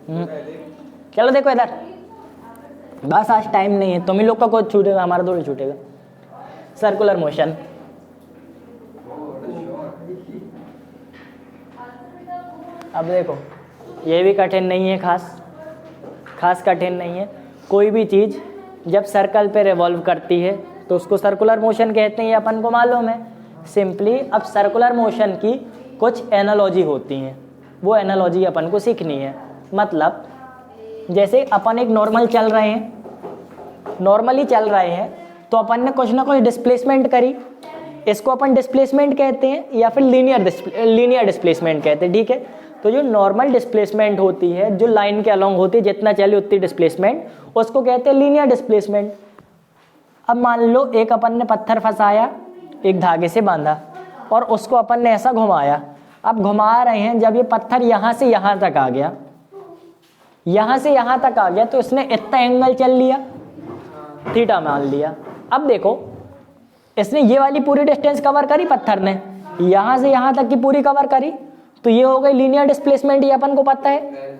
चलो देखो इधर, बस आज टाइम नहीं है, तुम ही लोग का कुछ छूटेगा, हमारा थोड़ी छूटेगा। सर्कुलर मोशन, अब देखो ये भी कठिन नहीं है, खास कठिन नहीं है। कोई भी चीज़ जब सर्कल पे रिवॉल्व करती है तो उसको सर्कुलर मोशन कहते हैं, ये अपन को मालूम है सिंपली। अब सर्कुलर मोशन की कुछ एनालॉजी होती हैं, वो एनालॉजी अपन को सीखनी है। मतलब जैसे अपन एक नॉर्मली चल रहे हैं तो अपन ने कुछ ना कुछ डिस्प्लेसमेंट करी, इसको अपन डिस्प्लेसमेंट कहते हैं या फिर लीनियर डिस्प्लेसमेंट कहते हैं, ठीक है। तो जो नॉर्मल डिस्प्लेसमेंट होती है, जो लाइन के अलोंग होती है, जितना चले उतनी डिस्प्लेसमेंट, उसको कहते हैं लीनियर डिस्प्लेसमेंट। अब मान लो एक अपन ने पत्थर फंसाया, एक धागे से बांधा और उसको अपन ने ऐसा घुमाया। अब घुमा रहे हैं, जब ये पत्थर यहाँ से यहाँ तक आ गया, तो इसने इतना एंगल चल लिया, थीटा मान लिया। अब देखो इसने ये वाली पूरी डिस्टेंस कवर करी, पत्थर ने यहाँ से यहाँ तक की पूरी कवर करी, तो ये हो गई लीनियर डिस्प्लेसमेंट, ये अपन को पता है।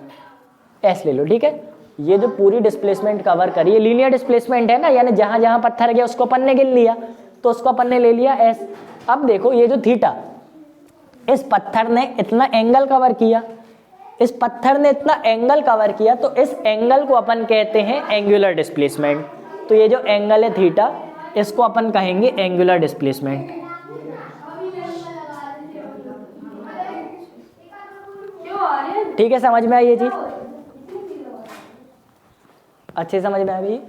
ऐसे ले लो, ठीक है। ये जो पूरी डिस्प्लेसमेंट कवर करी ये लीनियर डिस्प्लेसमेंट है ना, यानी जहां जहां पत्थर गया उसको अपन ने गिन लिया, तो उसको अपन ने ले लिया एस। अब देखो ये जो थीटा, इस पत्थर ने इतना एंगल कवर किया, तो इस एंगल को अपन कहते हैं एंगुलर डिस्प्लेसमेंट। तो ये जो एंगल है थीटा, इसको अपन कहेंगे एंगुलर डिस्प्लेसमेंट। ठीक है, समझ में आई ये चीज? अच्छे समझ में आ गई।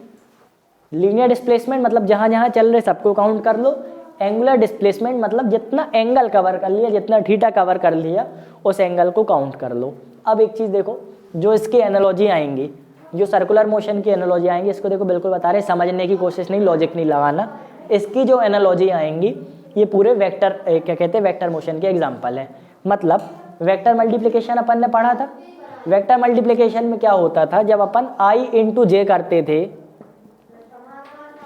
लीनियर डिस्प्लेसमेंट मतलब जहां जहां चल रहे सबको काउंट कर लो। एंगुलर डिस्प्लेसमेंट मतलब जितना एंगल कवर कर लिया, जितना थीटा कवर कर लिया, उस एंगल को काउंट कर लो। अब एक चीज देखो, जो इसकी एनालॉजी आएंगी, जो सर्कुलर मोशन की एनालॉजी आएंगी, इसको देखो बिल्कुल बता रहे, समझने की कोशिश नहीं, लॉजिक नहीं लगाना। इसकी जो एनालॉजी आएंगी ये पूरे वेक्टर, क्या कहते हैं, वेक्टर मोशन के एग्जाम्पल है। मतलब वेक्टर मल्टीप्लिकेशन अपन ने पढ़ा था। वेक्टर मल्टीप्लिकेशन में क्या होता था, जब अपन i इंटू जे करते थे,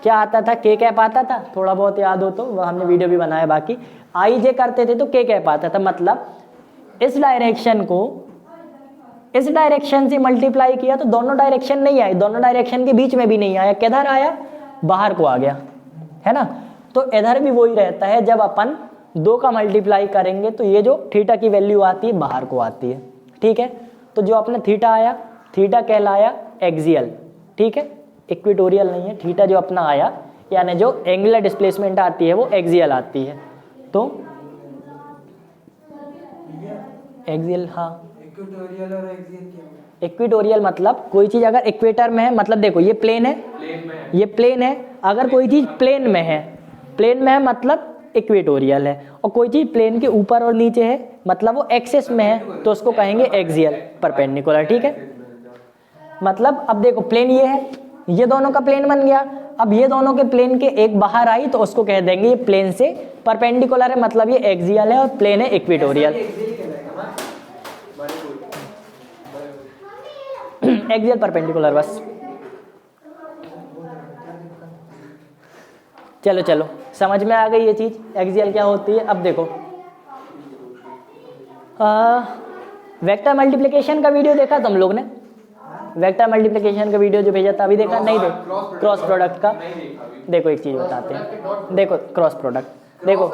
क्या आता था, के कैप आता था, थोड़ा बहुत याद हो तो वह हमने वीडियो भी बनाया। बाकी i जे करते थे तो के कैप आता था। मतलब इस डायरेक्शन को इस डायरेक्शन से मल्टीप्लाई किया तो दोनों डायरेक्शन नहीं आए, दोनों डायरेक्शन के बीच में भी नहीं आया, किधर आया, बाहर को आ गया, है ना। तो इधर भी वही रहता है, जब अपन दो का मल्टीप्लाई करेंगे तो ये जो थीटा की वैल्यू आती है बाहर को आती है, ठीक है। तो जो अपने थीटा आया, थीटा कहलाया एक्सियल, ठीक है, इक्वेटोरियल नहीं है। थीटा जो अपना आया, यानी जो एंगुलर डिस्प्लेसमेंट आती है वो एक्सियल आती है। तो एक्सियल, हाँ, इक्वेटोरियल और एक्सियल क्या है? इक्वेटोरियल मतलब कोई चीज अगर इक्वेटर में है, मतलब देखो ये प्लेन है, ये प्लेन है, अगर कोई चीज प्लेन में है मतलब इक्वेटोरियल है, और कोई चीज प्लेन के ऊपर और नीचे है मतलब वो एक्सिस में है, तो उसको कहेंगे एक्सियल, परपेंडिकुलर, ठीक है। मतलब अब देखो प्लेन ये है, ये दोनों का प्लेन बन गया। अब ये दोनों के प्लेन के एक बाहर आई तो उसको कह देंगे ये प्लेन से परपेंडिकुलर है, मतलब ये एक्सियल है, और प्लेन है इक्वेटोरियल। एक्सियल परपेंडिकुलर, बस। चलो चलो समझ में आ गई ये चीज, एक्सियल क्या होती है। अब देखो वेक्टर मल्टीप्लिकेशन का वीडियो देखा तुम लोग ने? वेक्टर मल्टीप्लिकेशन का वीडियो जो भेजा था, अभी देखा? नहीं देखा। क्रॉस प्रोडक्ट का देखो, एक चीज बताते हैं, देखो क्रॉस प्रोडक्ट देखो।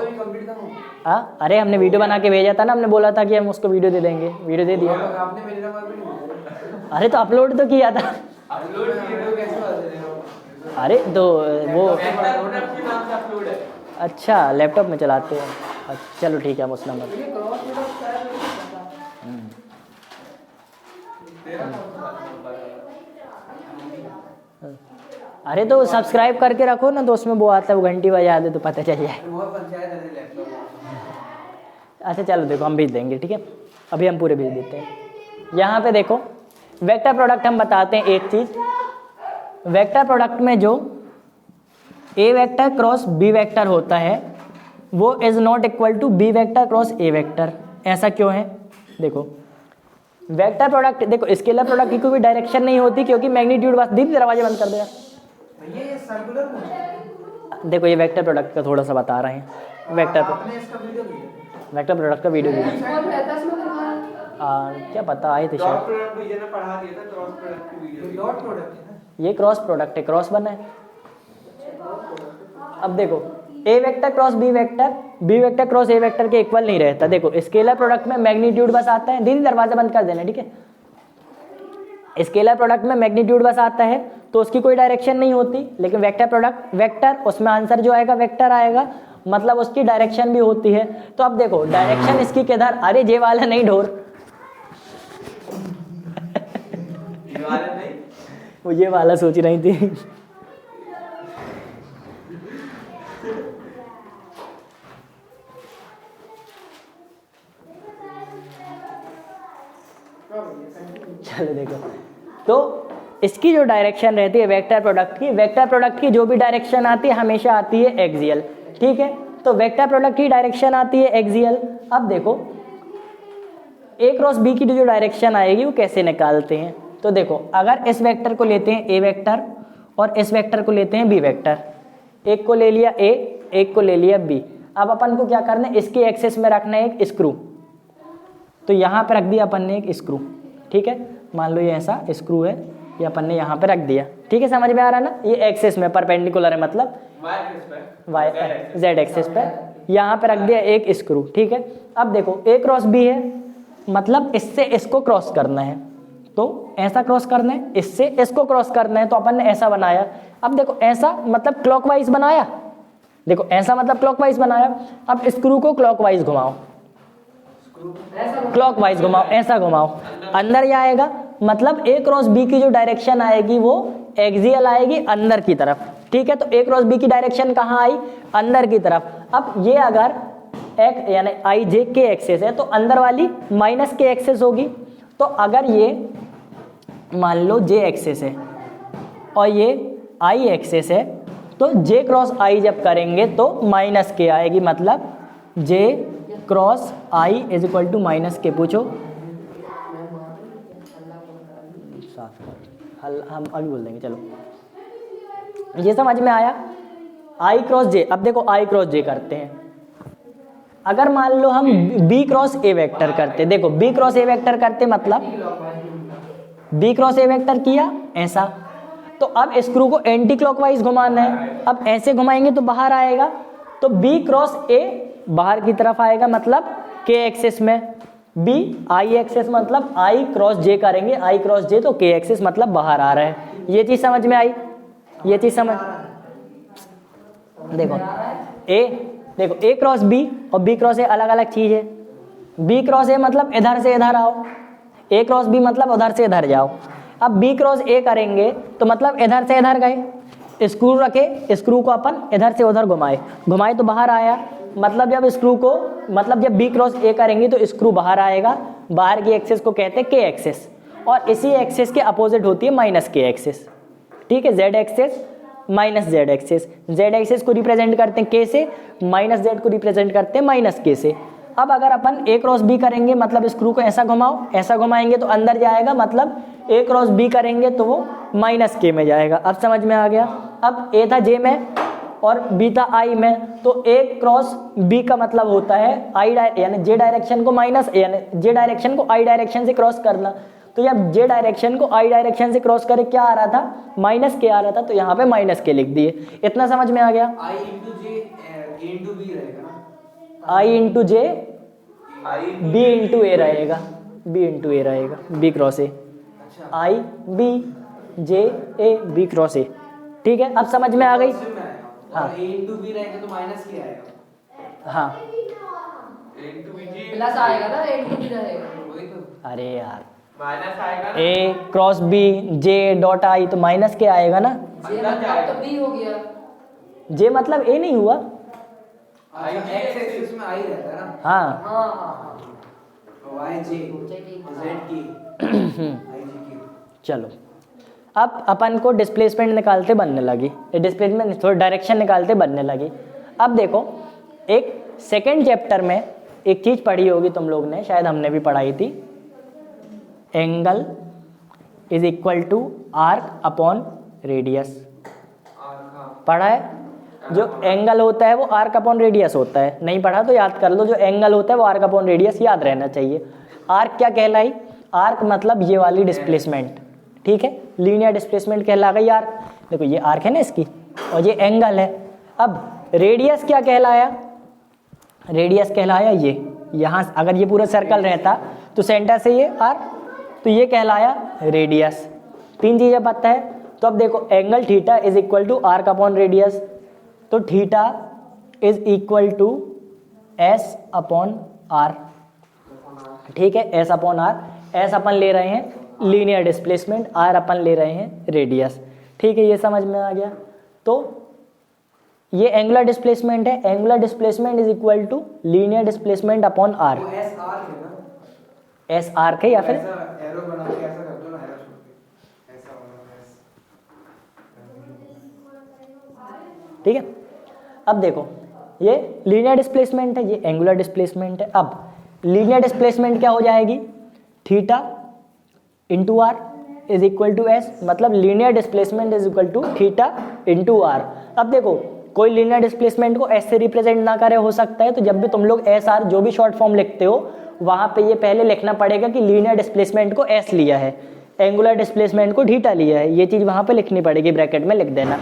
हाँ, अरे हमने वीडियो बना के भेजा था ना, हमने बोला था कि हम उसको वीडियो दे देंगे, वीडियो दे दिया। अरे तो अपलोड तो किया था। अरे तो वो अच्छा लैपटॉप में चलाते हैं, अच्छा चलो ठीक है, हम उस नंबर। अरे तो सब्सक्राइब करके रखो ना, तो उसमें वो आता है, वो घंटी बजा दे तो पता चल जाए। अच्छा चलो देखो, हम भेज देंगे, ठीक है, अभी हम पूरे भेज देते हैं। यहाँ पे देखो वेक्टर प्रोडक्ट हम बताते हैं एक चीज, वेक्टर प्रोडक्ट में जो A vector cross B vector होता है वो is not equal to B vector cross A vector. ऐसा क्यों है? देखो वेक्टर प्रोडक्ट, देखो स्केलर प्रोडक्ट की कोई डायरेक्शन नहीं होती, क्योंकि मैग्नीट्यूड, बस दीप दरवाजे बंद कर देगा। ये सर्कुलर मोशन, देखो ये वेक्टर प्रोडक्ट का थोड़ा सा बता रहे हैं, वेक्टर प्रोडक्ट का वीडियो क्या पता आए थे क्रॉस शायद। प्रोडक्ट भैया ने पढ़ा दिया था, क्रॉस प्रोडक्ट की ये वीडियो। डॉट प्रोडक्ट है ना। ये क्रॉस प्रोडक्ट है, क्रॉस बना है। अब देखो A vector cross B vector cross A vector के इक्वल नहीं रहता। देखो स्केलर प्रोडक्ट में मैग्नीट्यूड बस आता है। दीदी दरवाजा बंद कर देना, ठीक है। स्केलर प्रोडक्ट में मैग्नीट्यूड बस आता है तो उसकी कोई डायरेक्शन नहीं होती, लेकिन वेक्टर प्रोडक्ट वेक्टर, उसमें आंसर जो आएगा वेक्टर आएगा, मतलब उसकी डायरेक्शन भी होती है। तो अब देखो डायरेक्शन इसकी किधर, अरे जे वाला नहीं ढोर, ये वाला नहीं, वो ये वाला सोच रही थी। चलो देखो, तो इसकी जो डायरेक्शन रहती है वेक्टर प्रोडक्ट की जो भी डायरेक्शन आती है हमेशा आती है एक्सियल, ठीक है। तो वेक्टर प्रोडक्ट की डायरेक्शन आती है एक्सियल। अब देखो ए क्रॉस बी की जो डायरेक्शन आएगी वो कैसे निकालते हैं। तो देखो अगर इस वेक्टर को लेते हैं ए वेक्टर और इस वेक्टर को लेते हैं बी वेक्टर, एक को ले लिया ए, एक को ले लिया बी। अब अपन को क्या करना है, इसके एक्सिस में रखना है एक स्क्रू। तो यहाँ पे रख दिया अपन ने एक स्क्रू, ठीक है। मान लो ये ऐसा स्क्रू है, ये अपन ने यहाँ पे रख दिया, ठीक है। समझ में आ रहा ना, ये एक्सिस में परपेंडिकुलर है, मतलब वाई जेड एक्सिस पे यहाँ पे रख दिया एक स्क्रू, ठीक है। अब देखो ए क्रॉस बी है, मतलब इससे इसको क्रॉस करना है, तो ऐसा क्रॉस करना है, इससे इसको क्रॉस करना है, तो अपन ने ऐसा बनाया। अब देखो ऐसा मतलब क्लॉकवाइज बनाया, देखो ऐसा मतलब क्लॉकवाइज बनाया। अब स्क्रू को क्लॉकवाइज घुमाओ, क्लॉकवाइज घुमाओ, ऐसा घुमाओ, अंदर ही आएगा, मतलब ए क्रॉस बी की जो डायरेक्शन आएगी वो एक्सियल आएगी अंदर की तरफ, ठीक है। तो ए क्रॉस बी की डायरेक्शन कहाँ आई, अंदर की तरफ। अब ये अगर एक यानी आई जे के एक्सेस है तो अंदर वाली माइनस के एक्सेस होगी। तो अगर ये मान लो जे एक्सेस है और ये आई एक्सेस है, तो जे क्रॉस आई जब करेंगे तो माइनस के आएगी, मतलब J cross I is equal to minus K. पूछो हम अभी बोल देंगे, चलो ये समझ में आया। आई क्रॉस जे, अब देखो आई क्रॉस जे करते हैं। अगर मान लो हम बी क्रॉस ए वेक्टर करते, देखो बी क्रॉस ए वेक्टर करते मतलब बी क्रॉस ए वेक्टर किया ऐसा, तो अब स्क्रू को एंटी क्लॉकवाइज घुमाना है। अब ऐसे घुमाएंगे तो बाहर आएगा, तो बी क्रॉस ए बाहर की तरफ आएगा, मतलब के एक्सिस में। बी आई एक्सिस मतलब आई क्रॉस जे करेंगे, आई क्रॉस जे तो के एक्सिस मतलब बाहर आ रहा है। ये चीज समझ में आई, ये चीज समझ, देखो देखो ए क्रॉस बी और बी क्रॉस ए अलग अलग चीज है। बी क्रॉस ए मतलब इधर से इधर आओ, ए क्रॉस बी मतलब उधर से इधर जाओ। अब बी क्रॉस ए करेंगे तो मतलब इधर से इधर गए, स्क्रू रखे, स्क्रू को अपन इधर से उधर घुमाए तो बाहर आया, मतलब जब स्क्रू को मतलब जब बी क्रॉस ए करेंगे तो स्क्रू बाहर आएगा। बाहर की एक्सिस को कहते हैं के एक्सिस, और इसी एक्सिस के अपोजिट होती है माइनस के एक्सिस, ठीक है। Z axis minus Z axis, Z axis को रिप्रेजेंट करते हैं के से, माइनस जेड को रिप्रेजेंट करते हैं माइनस के से। अब अगर अपन ए क्रॉस बी करेंगे मतलब स्क्रू को ऐसा घुमाओ, ऐसा घुमाएंगे तो अंदर जाएगा, मतलब ए क्रॉस बी करेंगे तो वो माइनस के में जाएगा। अब समझ में आ गया। अब ए था जे में और बी था आई में, तो ए क्रॉस बी का मतलब होता है आई यानी जे डायरेक्शन को माइनस यानी जे डायरेक्शन को आई डायरेक्शन से क्रॉस करना। तो जब जे डायरेक्शन को आई डायरेक्शन से क्रॉस करे क्या आ रहा था, माइनस के आ रहा था, तो यहाँ पे माइनस के लिख दिए। इतना समझ में आ गया। I into J into B रहेगा ना, I into J B into A रहेगा, बी इंटू ए रहेगा, B cross A, I B J A B cross A, ठीक है। अब समझ में आ गई। हाँ ए इंटू बी रहेगा तो माइनस के आएगा, हाँ प्लस आएगा ना, ए इंटू बी रहेगा। वही तो। अरे यार माइनस आएगा ना, A cross B J dot I तो माइनस के आएगा ना। जे मतलब तो बी हो गया, जे मतलब ए नहीं हुआ। अच्छा एक्स एक्सिस में आई रहता है ना, हाँ हाँ हाँ वाई जे जेड की आई जे की। चलो अब अपन को डिस्प्लेसमेंट निकालते बनने लगी, डिस्प्लेसमेंट थोड़ी डायरेक्शन निकालते बनने लगी। अब देखो एक सेकंड चैप्टर में एक चीज़ पढ़ी होगी तुम लोग ने, शायद हमने भी पढ़ाई थी, angle is equal to arc upon radius. पढ़ा है? जो एंगल होता है वो आर्क अपॉन रेडियस होता है। नहीं पढ़ा तो याद कर लो, जो एंगल होता है वो आर्क अपॉन रेडियस याद रहना चाहिए। आर्क क्या कहलाई? आर्क मतलब ये वाली डिस्प्लेसमेंट, ठीक है, लीनियर डिस्प्लेसमेंट कहला गई आर्क। देखो ये आर्क है ना इसकी, और ये एंगल है। अब रेडियस क्या कहलाया? रेडियस कहलाया ये, यहाँ अगर ये पूरा सर्कल रहता तो सेंटर से ये आर्क, तो ये कहलाया रेडियस। 3 चीज़ें पता है। तो अब देखो angle theta is equal to arc upon radius, तो theta is equal to S upon R, ठीक है, एस अपॉन आर। एस अपन ले रहे हैं लीनियर डिस्प्लेसमेंट, आर अपन ले रहे हैं रेडियस, ठीक है, ये समझ में आ गया। तो ये एंगुलर डिस्प्लेसमेंट है, angular displacement is equal to linear displacement upon R. वो एस आर है ना, एस आर है या फिर ऐसा एरो बना के ऐसा कर दो ना, एरो छोड़ के ऐसा होगा एस। ठीक है। अब देखो ये लीनियर डिस्प्लेसमेंट है, ये एंगुलर डिस्प्लेसमेंट है। अब लीनियर डिस्प्लेसमेंट क्या हो जाएगी? Theta into R is equal to S, मतलब linear displacement is equal to theta into R. अब देखो कोई लीनियर डिस्प्लेसमेंट को एस से रिप्रेजेंट ना करे, हो सकता है, तो जब भी तुम लोग एस आर जो भी शॉर्ट फॉर्म लिखते हो वहां पे ये पहले लिखना पड़ेगा कि लीनियर डिस्प्लेसमेंट को एस लिया है, एंगुलर डिस्प्लेसमेंट को थीटा लिया है, ये चीज वहां पे लिखनी पड़ेगी, ब्रैकेट में लिख देना,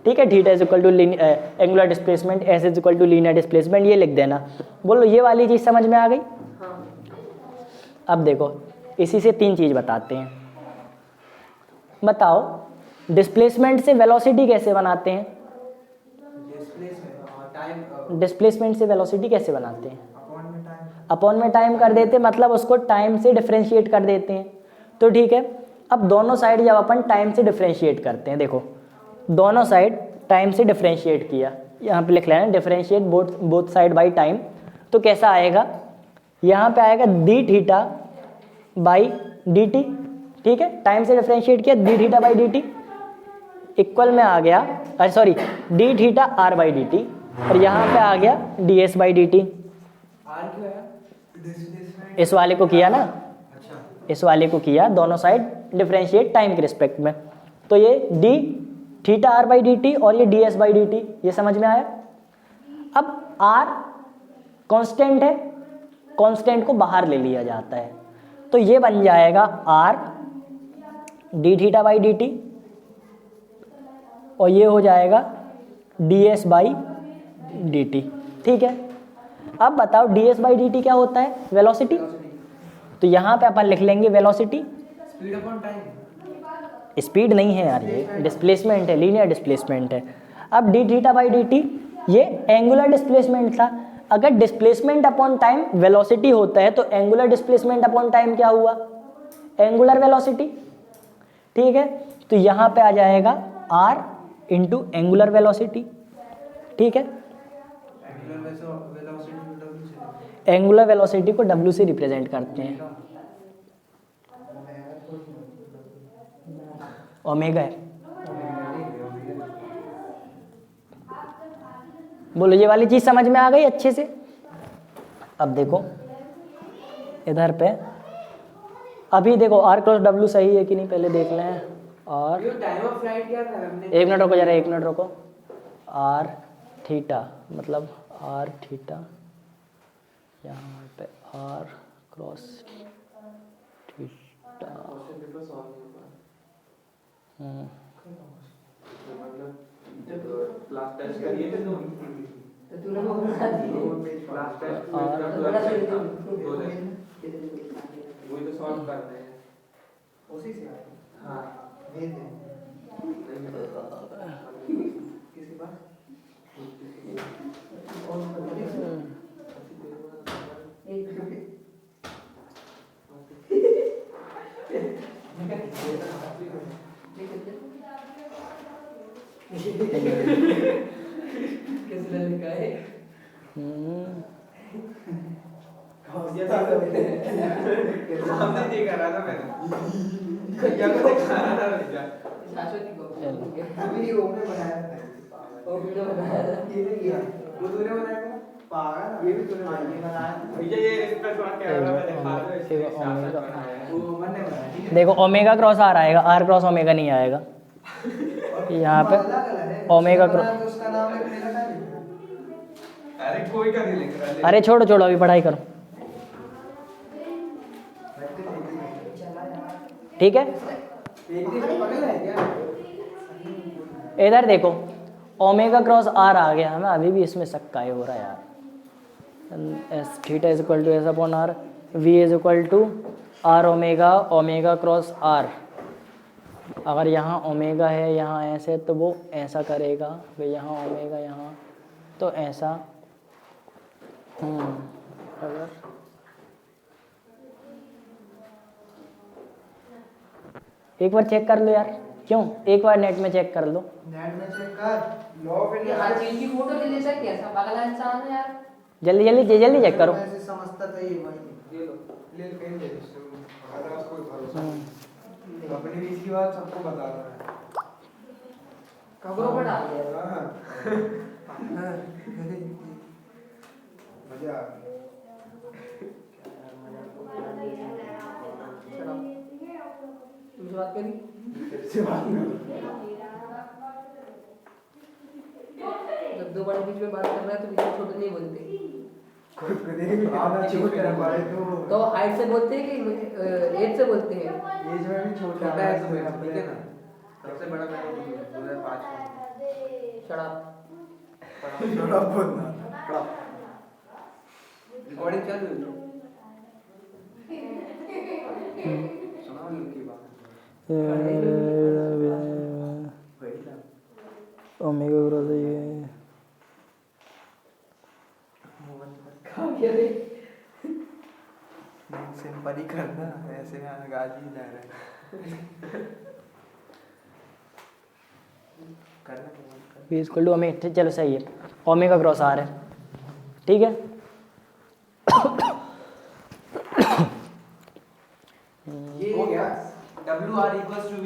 ठीक है। Theta is equal to angular displacement, S is equal to linear displacement, ये लिख देना। बोलो ये वाली चीज समझ में आ गई? अब देखो इसी से 3 चीज बताते हैं। बताओ डिस्प्लेसमेंट से वेलोसिटी कैसे बनाते हैं? डिस्प्लेसमेंट से वेलोसिटी कैसे बनाते हैं? अपॉन में टाइम कर देते, मतलब उसको टाइम से डिफरेंशिएट कर देते हैं, तो ठीक है। अब दोनों साइड जब अपन टाइम से डिफरेंशिएट करते हैं, देखो दोनों साइड टाइम से डिफरेंशिएट किया, यहाँ पे लिख लेना differentiate both side by time, तो कैसा आएगा? यहाँ पे आएगा D theta by D T, ठीक है, टाइम से डिफरेंशिएट किया, D theta by D T equal में आ गया, अरे sorry D theta R by D T, और यहाँ पे आ गया D S by D T. R क्यों आया? इस वाले को किया ना, अच्छा, इस वाले को किया, दोनों साइड डिफरेंशिएट टाइम के रिस्पेक्ट में, तो ये D theta R by D T और ये D S by D T, ये समझ में आया। अब आर कांस्टेंट है, कांस्टेंट को बाहर ले लिया जाता है, तो ये बन जाएगा R D theta by D T, और ये हो जाएगा D S by D T, ठीक है। अब बताओ D S by D T क्या होता है? वेलोसिटी। तो यहाँ पे अपन लिख लेंगे velocity, speed upon time. Speed नहीं है यार, ये डिस्प्लेसमेंट है, लीनियर डिस्प्लेसमेंट है। अब D theta by D T ये एंगुलर डिस्प्लेसमेंट था। अगर डिस्प्लेसमेंट अपॉन टाइम वेलोसिटी होता है तो एंगुलर डिस्प्लेसमेंट अपॉन टाइम क्या हुआ? एंगुलर वेलोसिटी, ठीक है। तो यहाँ पे आ जाएगा आर इंटू एंगुलर वेलोसिटी, ठीक है। एंगुलर वेलोसिटी को W से रिप्रेजेंट करते हैं, ओमेगा है। बोलो ये वाली चीज समझ में आ गई अच्छे से? अब देखो इधर पे, अभी देखो R क्रॉस W सही है कि नहीं पहले देख लें। और टाइम ऑफ फ्लाइट क्या था हमने? 1 मिनट रुको जरा, 1 मिनट रुको। R थीटा मतलब R थीटा, यहाँ पे R cross theta, class test करिए थे दोनों, तो तूने वो बना दी क्लास टेस्ट बड़ा छोड़ दो वही तो सॉल्व कर रहे हैं उसी से आया। हाँ भेज दें किसी पास किसने लिखा है? सामने देखा रहा था मैंने, भैया को दिखा रहा था भैया। शाश्वती को वीडियो ने बनाया था। वो वीडियो बनाया था। ये नहीं किया, वो तूने बनाया था पागल, ये भी तूने बनाया। भैया ये इस पे शॉट क्या रहा है मैंने खा लिया, इसके साथ बनाया है। वो मन ने बनाया, ठीक है। देखो ओमेगा क्रॉस आर आएगा, R क्रॉस ओमेगा नहीं आएगा। यहाँ पे ओमेगा क्रॉस, उसका नाम है मेरा नाम। अरे कोई का नहीं लिख रहा है। अरे छोड़ो छोड़ो अभी पढ़ाई करो। ठीक है, एक दिन पकड़ है क्या? इधर देखो ओमेगा क्रॉस आर आ गया, हमें अभी भी इसमें शक काहे हो रहा है यार। S theta is equal to S upon R, V is equal to R omega omega cross R. अगर यहाँ ओमेगा है यहाँ ऐसे तो वो ऐसा करेगा, फिर यहाँ ओमेगा यहाँ तो ऐसा। अगर एक बार चेक कर लो यार, क्यों एक बार नेट में चेक कर लो। नेट में चेक कर, लॉ ऑफ ये हर चीज की फोटो ले लेता है, कैसा पागल इंसान है यार। जल्दी जल्दी जल्दी चेक करो। ऐसे समझता था ये वही। ये लो, ले लो, कहीं ले लो इसको। अगर उसको भरोसा नहीं। अपनी बीच की बात सबको बता रहा है। खबरों पर डाल दिया। हाँ। मजा आ गया। तुमसे बात करी? से बात करो। जब दो बड़े बीच में बात कर रहा है तो बीच में छोटे नहीं बोलते। खुद को देख आप चीज कर पाए तो हाइट से बोलते हैं कि एज से बोलते हैं? एज में भी छोटा छोटा है है तो तो मेरा, ठीक है ना। सबसे बड़ा मैंने 2005 में शराब। थोड़ा बोलना रिकॉर्डिंग चालू है। सुनाओ इनकी बात। ओमेगा क्रॉस ये सिंपल ही करना, ऐसे गाली जा रहा है। वी इक्वल टू ओमेगा, चलो सही है, ओमेगा क्रॉस आर है, ठीक है। ये हो गया WR equals to V,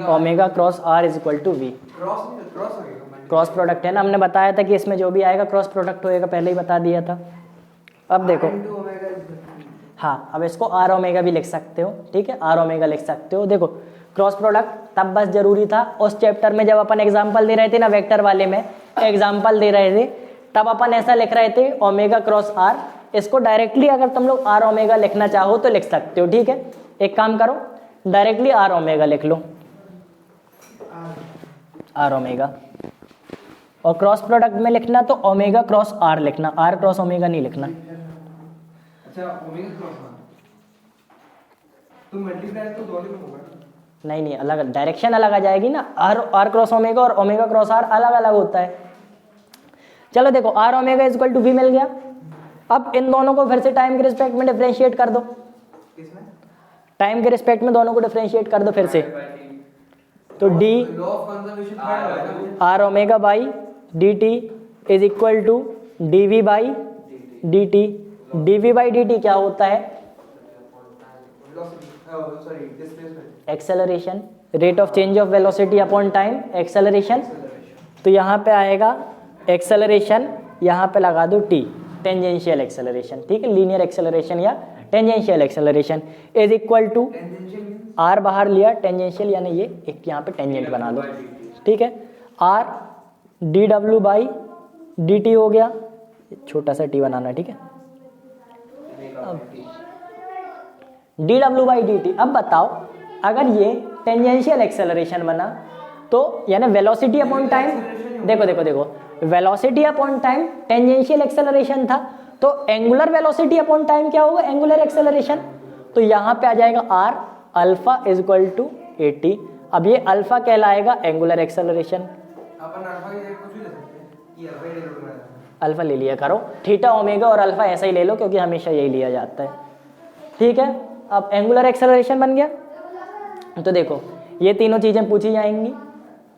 omega cross R is equal to V. Cross नहीं, क्रॉस हो गया। क्रॉस प्रोडक्ट है ना, हमने बताया था कि इसमें जो भी आएगा क्रॉस प्रोडक्ट होएगा, पहले ही बता दिया था। अब देखो, हाँ अब इसको आर ओमेगा भी लिख सकते हो, ठीक है, आर ओमेगा लिख सकते हो। देखो क्रॉस प्रोडक्ट तब बस जरूरी था उस चैप्टर में जब अपन एग्जांपल दे रहे थे ना, वेक्टर वाले में एग्जांपल दे रहे थे, तब अपन ऐसा लिख रहे थे ओमेगा क्रॉस आर। इसको डायरेक्टली अगर तुम लोग आर ओमेगा लिखना चाहो तो लिख सकते हो, ठीक है। एक काम करो, डायरेक्टली आर ओमेगा लिख लो, आर ओमेगा। और क्रॉस प्रोडक्ट में लिखना तो ओमेगा क्रॉस आर लिखना, आर क्रॉस ओमेगा नहीं लिखना। अच्छा ओमेगा क्रॉस ना, तो मल्टीप्लाई तो दोनों में होगा। नहीं नहीं, अलग डायरेक्शन अलग आ जाएगी ना, आर क्रॉस ओमेगा और ओमेगा क्रॉस आर अलग अलग होता है। चलो देखो R omega is equal to V मिल गया। अब इन दोनों को फिर से टाइम के रिस्पेक्ट में डिफरेंशिएट कर दो, किसमें? टाइम के रिस्पेक्ट में दोनों को डिफरेंशिएट कर दो फिर से। तो the law of conservation find होगा ना। R omega by D T is equal to D V by D T. D V by D T क्या होता है? Sorry displacement, acceleration, rate of change of velocity upon time, acceleration. तो यहाँ पे आएगा acceleration, यहाँ पे लगा दो टी, टेंजेंशियल एक्सेलरेशन, ठीक है, लीनियर एक्सेलरेशन या tangential acceleration is equal to tangential R बाहर लिया, टेंजेंशियल यानी ये एक यहाँ पे टेंजेंट बना दो, ठीक है। R D W by D T हो गया, छोटा सा टी बनाना, ठीक है। D W by D T. अब बताओ अगर ये टेंजेंशियल एक्सेलरेशन बना तो यानी वेलोसिटी अपॉन टाइम, देखो देखो देखो, velocity upon time tangential acceleration था, तो एंगुलर वेलोसिटी अपॉन टाइम क्या होगा? Angular acceleration. तो यहाँ पे आ जाएगा R alpha is equal to 80। अब ये अल्फा कहलाएगा एंगुलर एक्सेलरेशन। अपन अल्फा की जगह कुछ भी ले सकते हैं, ये अल्फा ही ले लो। अल्फा ले लिया करो, थीटा ओमेगा और अल्फा ऐसा ही ले लो क्योंकि हमेशा यही लिया जाता है, ठीक है। अब एंगुलर एक्सेलरेशन बन गया। तो देखो ये तीनों चीज़ें पूछी जाएंगी।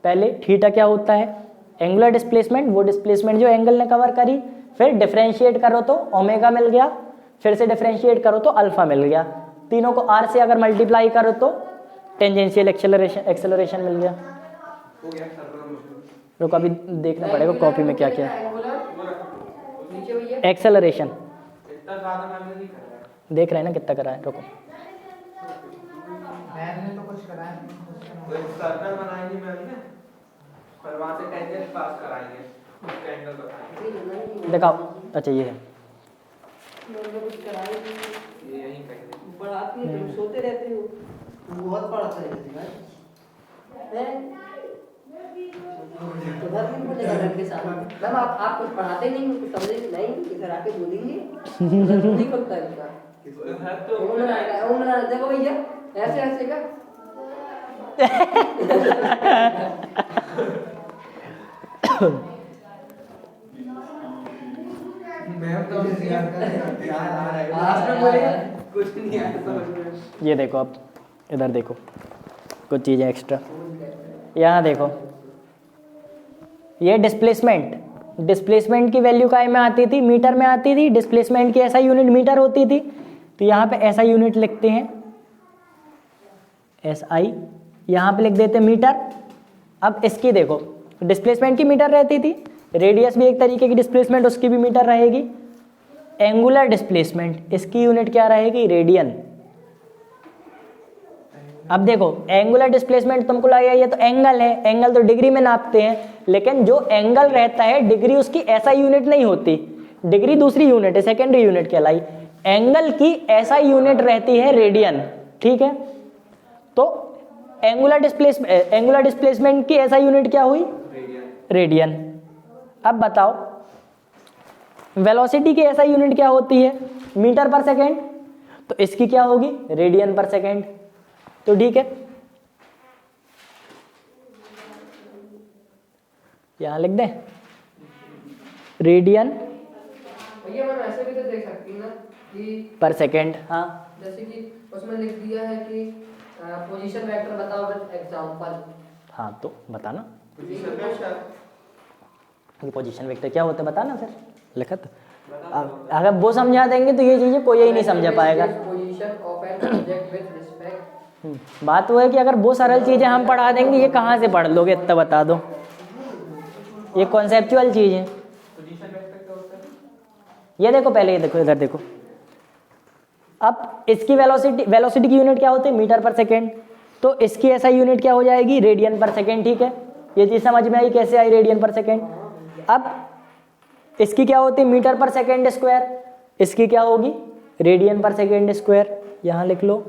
पहले थीटा क्या होता है? एंगुलर डिस्प्लेसमेंट, वो डिस्प्लेसमेंट जो एंगल ने कवर करी। फिर डिफरेंशिएट करो तो ओमेगा मिल गया, फिर से डिफरेंशिएट करो तो अल्फा मिल गया। तीनों को आर से अगर मल्टीप्लाई करो तो टेंजेंशियल एक्सेलरेशन मिल गया। हो गया सर्कुलर। रुको अभी देखना पड़ेगा कॉपी में क्या क्या है। नीचे भैया एक्सेलरेशन इतना ज्यादा मैंने नहीं करा, देख रहे हैं ना कितना करा है, रुको। मैंने तो कुछ कराया नहीं। वो एक सर्कल बनाएंगे मैंने, पर वहां से टेंजेंट पास कराएंगे, उसका एंगल बताएंगे। दिखाओ, अच्छा ये है, मैंने कुछ कराया नहीं। ये यहीं कहीं ऊपर आती है तुम सोते रहते हो। बहुत पढ़ाता है भाई। उधर भी बोलेगा घर के साथ मैम आप कुछ पढ़ाते नहीं कुछ समझे नहीं इधर आके बोलेंगे नहीं बनता इनका देखो भैया ऐसे ऐसे का मैम तो लास्ट में बोलेगा कुछ नहीं आया समझ में। ये देखो, अब इधर देखो कुछ चीज़ें एक्स्ट्रा, यहाँ देखो ये डिस्प्लेसमेंट की वैल्यू काय में आती थी, मीटर में आती थी। डिस्प्लेसमेंट की ऐसा यूनिट मीटर होती थी, तो यहाँ पे ऐसा यूनिट लिखते हैं SI, यहाँ पे लिख देते हैं मीटर। अब इसकी देखो, डिस्प्लेसमेंट की मीटर रहती थी, रेडियस भी एक तरीके की डिस्प्लेसमेंट, उसकी भी मीटर रहेगी। एंगुलर डिस्प्लेसमेंट, इसकी यूनिट क्या रहेगी, रेडियन। अब देखो एंगुलर डिस्प्लेसमेंट तुमको लगेगा ये तो एंगल है, एंगल तो डिग्री में नापते हैं, लेकिन जो एंगल रहता है डिग्री उसकी ऐसा यूनिट नहीं होती, डिग्री दूसरी यूनिट है, सेकेंडरी यूनिट कहलाई। एंगल की ऐसा यूनिट रहती है रेडियन, ठीक है। तो एंगुलर डिस्प्लेसमेंट की ऐसा यूनिट क्या हुई, रेडियन। अब बताओ वेलोसिटी की ऐसा यूनिट क्या होती है, मीटर पर सेकेंड, तो इसकी क्या होगी, रेडियन पर सेकेंड। तो ठीक है, यहां लिख दें रेडियन भैया मैम ऐसे भी तो देख सकती है ना कि पर सेकेंड। हाँ जैसे कि उसमें लिख दिया है कि पोजीशन वेक्टर बताओ विद एग्जांपल। हाँ तो बताना पोजीशन वेक्टर ये पोजीशन वेक्टर क्या होता है, बताना फिर लिखा तो। अगर वो समझा देंगे तो ये चीजें कोई ही नहीं समझा पाएगा। Position of an object with respect. बात वो है कि अगर वो सरल चीजें हम पढ़ा देंगे, ये कहाँ से पढ़ लोगे, इतना बता दो। ये कॉन्सेप्चुअल चीज है। पोजीशन वेक्टर क्या होता है? ये देखो पहले, ये देखो इधर देखो। अब इसकी वेलोसिटी की यूनिट क्या होती है, मीटर पर सेकेंड, तो इसकी ऐसा यूनिट क्या हो जाएगी, रेडियन पर सेकेंड, ठीक है। ये चीज समझ में आई कैसे आई, रेडियन पर सेकेंड। अब इसकी क्या होती है, मीटर पर सेकेंड स्क्वायर, इसकी क्या होगी, रेडियन पर सेकेंड स्क्वायर। यहां लिख लो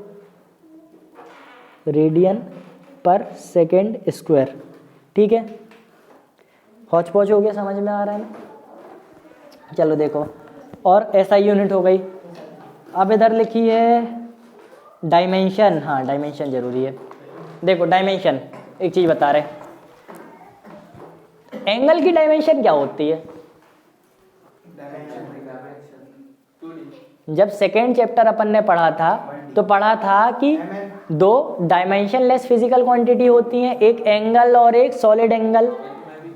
रेडियन पर सेकेंड स्क्वायर, ठीक है। हौच पौच हो गया, समझ में आ रहा है ना। चलो देखो, और ऐसा यूनिट हो गई। अब इधर लिखी है डायमेंशन। हाँ डायमेंशन जरूरी है। देखो डायमेंशन, एक चीज बता रहे, एंगल की डायमेंशन क्या होती है। जब सेकेंड चैप्टर अपन ने पढ़ा था तो पढ़ा था कि दो डायमेंशनलेस फिजिकल क्वांटिटी होती हैं, एक एंगल और एक सॉलिड एंगल।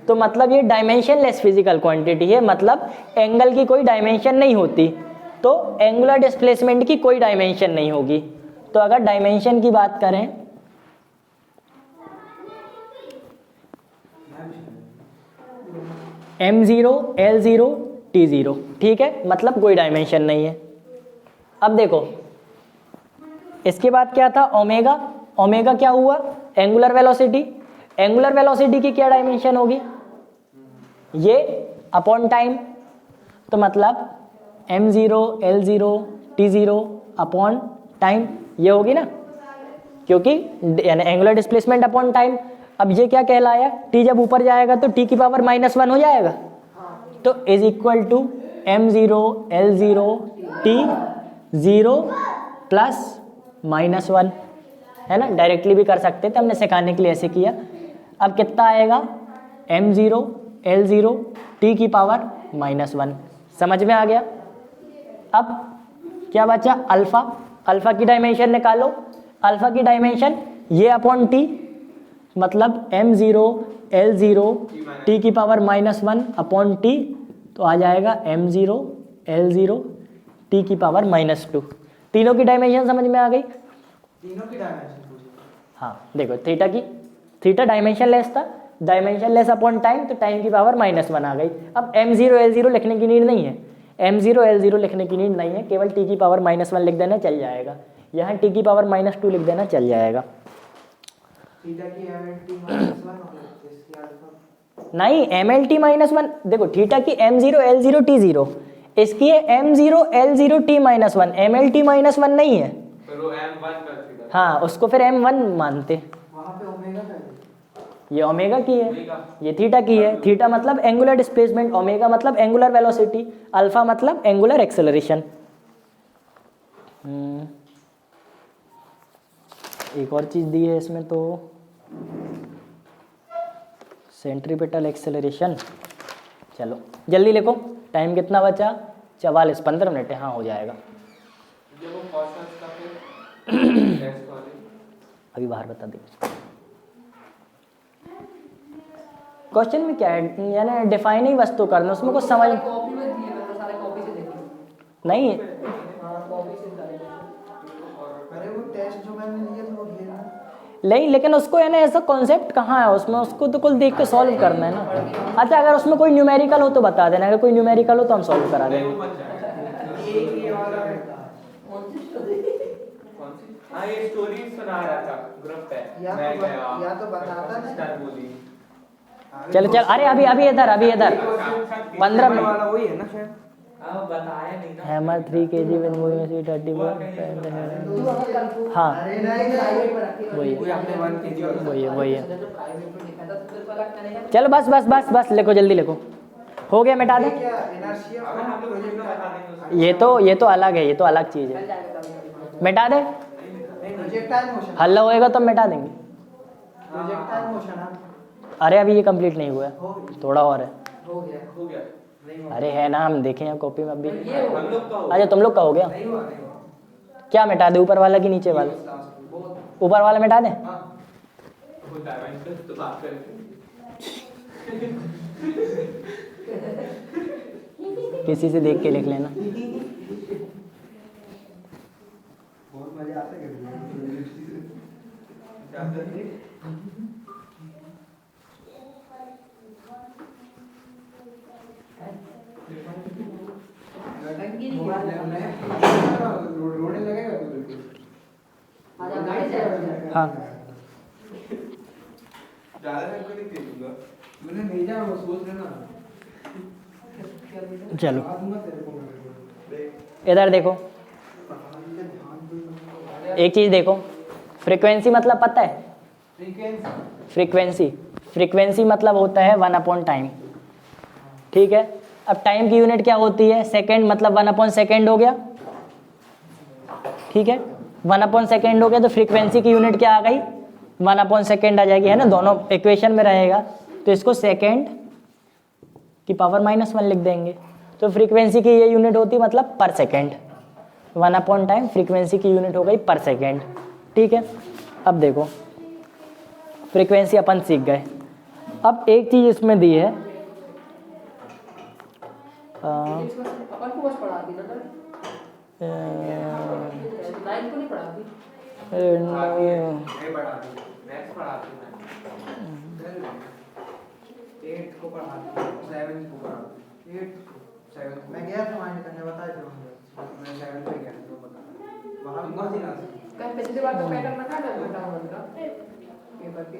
तो मतलब ये डायमेंशनलेस फिजिकल क्वांटिटी है, मतलब एंगल की कोई डायमेंशन नहीं होती, तो एंगुलर डिस्प्लेसमेंट की कोई डायमेंशन नहीं होगी। तो अगर डायमेंशन की बात करें, m0 l0 t0, ठीक है, मतलब कोई डायमेंशन नहीं है। अब देखो इसके बाद क्या था, ओमेगा। ओमेगा क्या हुआ, एंगुलर वेलोसिटी। एंगुलर वेलोसिटी की क्या डायमेंशन होगी, ये अपॉन टाइम। तो मतलब m0 l0 t0 upon time, ये होगी ना, क्योंकि एंगुलर डिस्प्लेसमेंट अपॉन टाइम। अब ये क्या कहलाया, t जब ऊपर जाएगा तो t की पावर -1 हो जाएगा, तो is equal to m0 l0 t0 plus -1, है ना। डायरेक्टली भी कर सकते थे, हमने सिखाने के लिए ऐसे किया। अब कितना आएगा, m0 l0 t की पावर -1, समझ में आ गया। अब क्या बचा, अल्फा। अल्फा की डायमेंशन निकालो। अल्फा की डायमेंशन ये अपॉन t, मतलब m0 l0 t की पावर -1 अपॉन t, तो आ जाएगा m0 l0 t की पावर -2। तीनों की डायमेंशन समझ में आ गई। तीनों की डायमेंशन पूछी। हाँ देखो थीटा की, थीटा डायमेंशन लेस था, डायमेंशन लेस अपॉन टाइम, तो टाइम की पावर -1 आ गई। अब m0 l0 लिखने की नीड नहीं है, m0 l0 लिखने की नीड नहीं है, केवल t की पावर -1 लिख देना चल जाएगा। यहाँ t की पावर -2 लिख देना चल जाएगा। थीटा की MLT -1 और इसकी अल्फा नहीं, MLT -1 देखो, थीटा की m0 l0 t0, इसकी है m0 l0 t -1, MLT -1 नहीं है। पर वो M1 कर थीटा हाँ उसको फिर m1 मानते। वहाँ पे ओमेगा का है। ये ओमेगा की है, ओमेगा। ये थीटा की है। थीटा मतलब एंगुलर डिस्प्लेसमेंट, ओमेगा मतलब एंगुलर वेलोसिटी, अल्फा मतलब एंगुलर एक्सेलरेशन। एक और चीज़ दी है इसमें तो, सेंट्रीपिटल एक्सेलरेशन। चलो जल्दी लिखो, टाइम कितना बचा? 44, 15 मिनट है। हाँ हो जाएगा। जब वो कॉशंस का फिर टेस्ट वाले अभी बाहर बता देंगे। क्वेश्चन में क्या है, यानी डिफाइन ही वस्तु करना, उसमें कुछ समझ कॉपी में दिए, मैंने सारे कॉपी से देखे। नहीं। हाँ कॉपी से सारे। अरे वो टेस्ट जो मैंने लिए थे वो ये ना। नहीं लेकिन उसको है ना ऐसा कॉन्सेप्ट कहाँ है उसमें, उसको तो कुल देख के सॉल्व करना है ना। अच्छा अगर उसमें कोई न्यूमेरिकल हो तो बता देना, अगर कोई न्यूमेरिकल हो तो हम सॉल्व करा नहीं वो देंगे। बन जाएगा। ये वाला है। कौन सी स्टोरी? कौन सी? हाँ ये स्टोरी सुना रहा था ग्रुप पे। या मैं तो गया, या तो बताता ना। सिस्टर बोली। चलो चल, अरे अभी अभी इधर 15 मिनट। वाला वही है ना शायद। हाँ बताया नहीं ना। हैमर 3 kg विद मूविंग 30 वो कहीं तू अगर कंफ्यूज। हाँ अरे नहीं प्राइवेट में रखी वही वही आपने 1 kg वाला। वही है। जो प्राइवेट में लिखा था तो तेरे को अलग करेगा। चलो बस बस बस बस लिखो, जल्दी लिखो। हो गया, मिटा दे। क्या इनर्शिया अबे हम लोग प्रोजेक्ट बता देंगे उसको। ये तो अलग है, ये तो अलग चीज़ है। चल जाएगा कभी। मिटा दे, नहीं प्रोजेक्टाइल मोशन। हल्ला होएगा तो मिटा देंगे। प्रोजेक्टाइल मोशन हां अरे अभी ये कंप्लीट नहीं हुआ है, थोड़ा और है। हो गया। हो गया। अरे है ना, हम देखें हैं कॉपी में अभी। ये हो हम लोग का हो अच्छा तुम लोग का हो गया, नहीं हुआ। क्या मिटा दे? ऊपर वाला कि नीचे वाला? ऊपर वाला मिटा दे। वो डायमेंशन तो बात करते किसी से देख के लिख लेना। बहुत मजा आता है रोने लगेगा तो बिल्कुल। आजा गाड़ी से आजा। हाँ ज्यादा टाइम को नहीं दे दूंगा। मैंने भेजा वो सोच लेना। चलो बता दूंगा तेरे को मैं। इधर देखो, एक चीज़ देखो, फ्रीक्वेंसी मतलब पता है? फ्रीक्वेंसी मतलब होता है 1/टाइम। ठीक है, अब टाइम की यूनिट क्या होती है? सेकंड, मतलब 1/सेकंड हो गया। ठीक है, 1/सेकंड हो गया तो फ्रीक्वेंसी की यूनिट क्या आ गई? 1/सेकंड आ जाएगी, है ना, दोनों इक्वेशन में रहेगा। तो इसको सेकंड की पावर -1 लिख देंगे। तो फ्रीक्वेंसी की ये यूनिट होती है मतलब पर सेकंड। 1/टाइम फ्रीक्वेंसी की यूनिट हो गई पर सेकंड। ठीक है, अब देखो फ्रीक्वेंसी अपन सीख गए। अब एक चीज़ इसमें दी है, अपन को बस पढ़ा दी ना सर। 9 को नहीं पढ़ा दी। ये पढ़ा दी। नेक्स्ट पढ़ा दी मैं। 8 को पढ़ा 7 को पढ़ा 8 को 7 मैं गया था वहां करने, बताया था मैं 7 पे गया तो बता वहां कौन सी क्लास कल पिछली बार तो पैटर्न रखा था बेटा उनका पेपर के।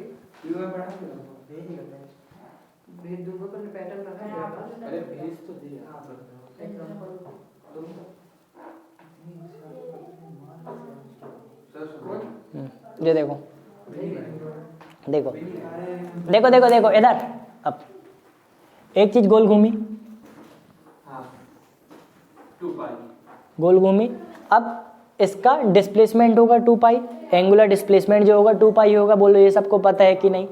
यू में पढ़ा था भेज ही करते हैं। भेज दूंगा, कल पैटर्न रखा है। अरे भेज तो दिया। हां सर एग्जांपल ये देखो देखो देखो देखो देखो इधर। अब एक चीज गोल घूमी, हाँ 2 पाई। गोल घूमी। अब इसका डिस्प्लेसमेंट होगा 2 पाई, एंगुलर डिस्प्लेसमेंट जो होगा 2 पाई होगा। बोलो ये सबको पता है कि नहीं?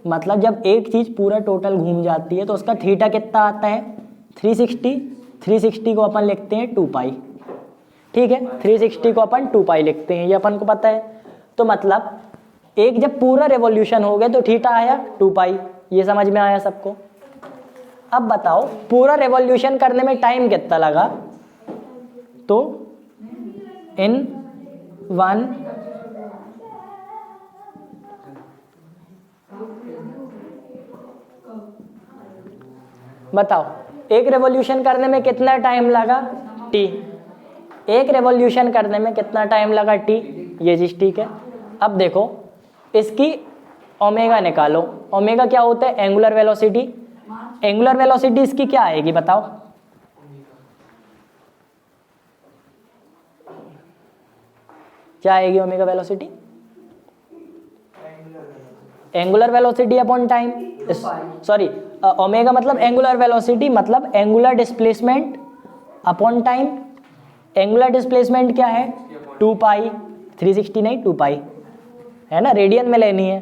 मतलब जब एक चीज पूरा टोटल घूम जाती है तो उसका थीटा कितना आता है? 360। 360 को अपन लिखते हैं 2 पाई। ठीक है, 360 को अपन 2 पाई लिखते हैं, ये अपन को पता है। तो मतलब एक जब पूरा रेवोल्यूशन हो गया तो थीटा आया 2 पाई। ये समझ में आया सबको? अब बताओ पूरा रेवोल्यूशन करने में टाइम कितना लगा? तो इन 1 बताओ एक रेवोल्यूशन करने में कितना टाइम लगा? टी। एक रेवोल्यूशन करने में कितना टाइम लगा? टी। ये चीज ठीक है। अब देखो इसकी ओमेगा निकालो। ओमेगा क्या होता है? Angular velocity. एंगुलर वेलोसिटी इसकी क्या आएगी बताओ? क्या आएगी omega velocity? Angular velocity upon time, sorry omega मतलब एंगुलर वेलोसिटी मतलब angular displacement upon time. Angular displacement क्या है? 2 पाई, 360 नहीं 2 पाई है ना, रेडियन में लेनी है।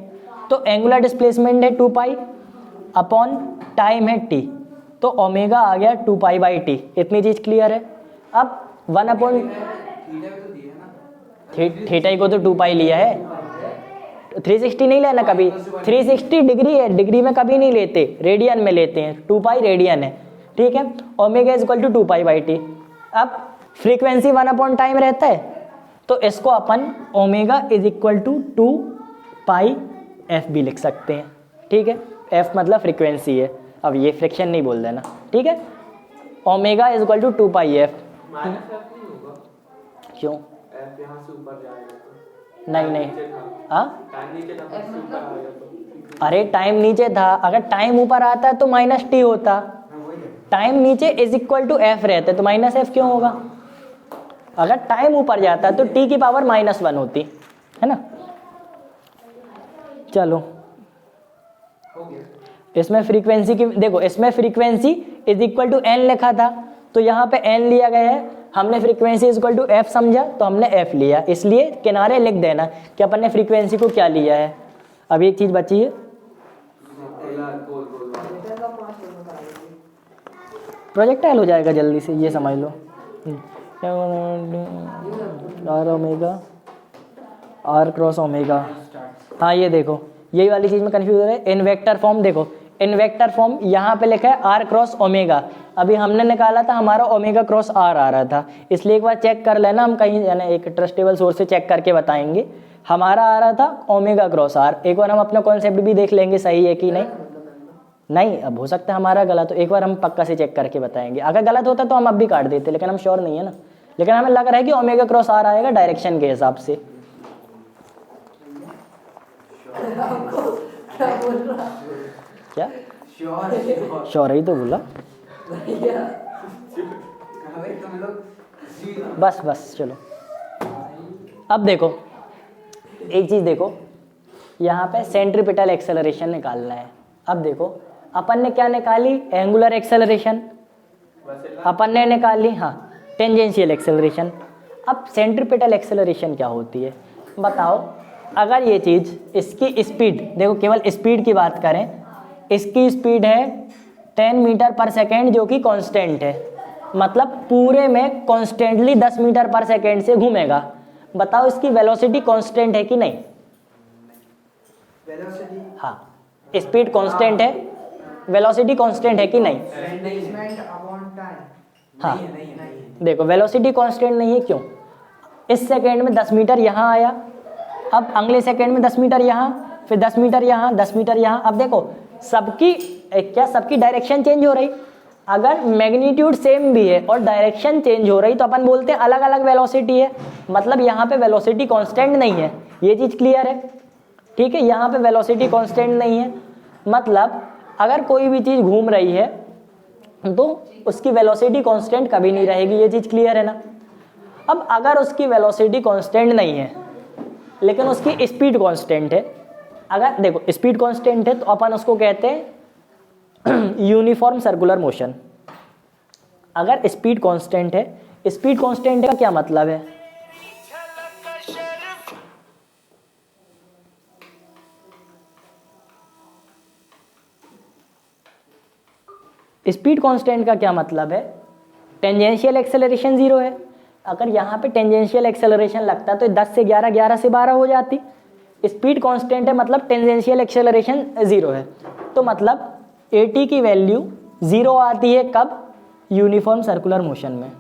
तो एंगुलर डिस्प्लेसमेंट है 2 पाई अपॉन टाइम है t, तो ओमेगा आ गया 2 पाई बाई टी। इतनी चीज क्लियर है। अब 1 अपॉन थीटा को तो 2 पाई लिया है, 360 नहीं लेना कभी, 360 डिग्री है, डिग्री में कभी नहीं लेते, रेडियन में लेते हैं, 2 पाई रेडियन है, ठीक है। Omega is equal to 2 pi by T. अब फ्रीक्वेंसी 1 अपॉन टाइम रहता है, तो इसको अपन omega is equal to 2 pi F भी लिख सकते हैं, ठीक है। एफ मतलब फ्रीक्वेंसी है, अब ये फ्रिक्शन नहीं बोल देना, ठीक है। Omega is equal to 2 pi F. Minus F नहीं होगा? क्यों? एफ यहाँ से ऊपर जाएगा तो नहीं हाँ, टाइम नीचे था, ऊपर आएगा तो अरे टाइम नीचे था, अगर टाइम ऊपर आता तो माइनस टी होता, टाइम नीचे इज इक्वल टू एफ रहता है तो माइनस एफ क्यों होगा? अगर टाइम ऊपर जाता तो टी की पावर -1 होती है ना। चलो हो गया। इसमें फ्रीक्वेंसी की देखो, इसमें frequency is equal to N लिखा था, तो यहाँ पे एन लिया गया है, हमने frequency is equal to F समझा तो हमने एफ लिया, इसलिए किनारे लिख देना कि अपन ने फ्रीक्वेंसी को क्या लिया है। अब एक चीज बची है, प्रोजेक्टाइल हो जाएगा जल्दी से, ये समझ लो। R omega R cross omega, हाँ ये देखो यही वाली चीज में कंफ्यूज है। इन वेक्टर फॉर्म देखो, इन वेक्टर फॉर्म यहाँ पे लिखा है आर क्रॉस ओमेगा, अभी हमने निकाला था हमारा ओमेगा क्रॉस आर आ रहा था, इसलिए एक बार चेक कर लेना, हम कहीं यानी एक ट्रस्टेबल सोर्स से चेक करके बताएंगे। हमारा आ रहा था ओमेगा क्रॉस आर, एक बार हम अपना कॉन्सेप्ट भी देख लेंगे सही है कि नहीं, अब हो सकता है हमारा गलत हो, एक बार हम पक्का से चेक करके बताएंगे। अगर गलत होता तो हम अब भी काट देते, लेकिन हम श्योर नहीं है ना, लेकिन हमें लग रहा है कि ओमेगा क्रॉस आर आएगा डायरेक्शन के हिसाब से। क्या श्योर ही तो बोला, बस चलो। अब देखो एक चीज देखो, यहाँ पे सेंट्रीपिटल एक्सेलरेशन निकालना है। अब देखो अपन ने क्या निकाली, एंगुलर एक्सेलरेशन अपन ने निकाली, हाँ टेंजेंशियल एक्सेलरेशन। अब सेंट्रीपिटल एक्सेलरेशन क्या होती है बताओ। अगर ये चीज़ इसकी स्पीड देखो, केवल स्पीड की बात करें, इसकी स्पीड है 10 मीटर पर सेकेंड जो कि कांस्टेंट है, मतलब पूरे में कॉन्स्टेंटली 10 मीटर पर सेकेंड से घूमेगा। बताओ इसकी वेलोसिटी कांस्टेंट है कि नहीं? वेलोसिटी, हाँ स्पीड कांस्टेंट है, वेलोसिटी कांस्टेंट है कि नहीं? हाँ देखो वेलोसिटी कांस्टेंट नहीं है, क्यों? इस सेकेंड में 10 मीटर यहाँ आया, अब अगले सेकेंड में 10 मीटर यहाँ, फिर 10 मीटर यहाँ, 10 मीटर यहाँ। अब देखो सबकी डायरेक्शन चेंज हो रही। अगर मैग्नीट्यूड सेम भी है और डायरेक्शन चेंज हो रही तो अपन बोलते हैं अलग अलग वेलोसिटी है, मतलब यहाँ पे वेलोसिटी कांस्टेंट नहीं है। ये चीज़ क्लियर है, ठीक है। यहाँ पे वेलोसिटी कांस्टेंट नहीं है, मतलब अगर कोई भी चीज़ घूम रही है तो उसकी वेलोसिटी कांस्टेंट कभी नहीं रहेगी, ये चीज़ क्लियर है ना। अब अगर उसकी वेलोसिटी कांस्टेंट नहीं है लेकिन उसकी स्पीड कांस्टेंट है, अगर देखो स्पीड कांस्टेंट है तो अपन उसको कहते हैं यूनिफॉर्म सर्कुलर मोशन। अगर स्पीड कांस्टेंट है, स्पीड कांस्टेंट का क्या मतलब है? स्पीड कांस्टेंट का क्या मतलब है? टेंजेंशियल एक्सेलरेशन 0 है। अगर यहाँ पे टेंजेंशियल एक्सेलरेशन लगता तो 10 से 11, 11 से 12 हो जाती। स्पीड कांस्टेंट है मतलब टेंजेंशियल एक्सेलरेशन 0 है, तो मतलब at की वैल्यू 0 आती है कब? यूनिफॉर्म सर्कुलर मोशन में।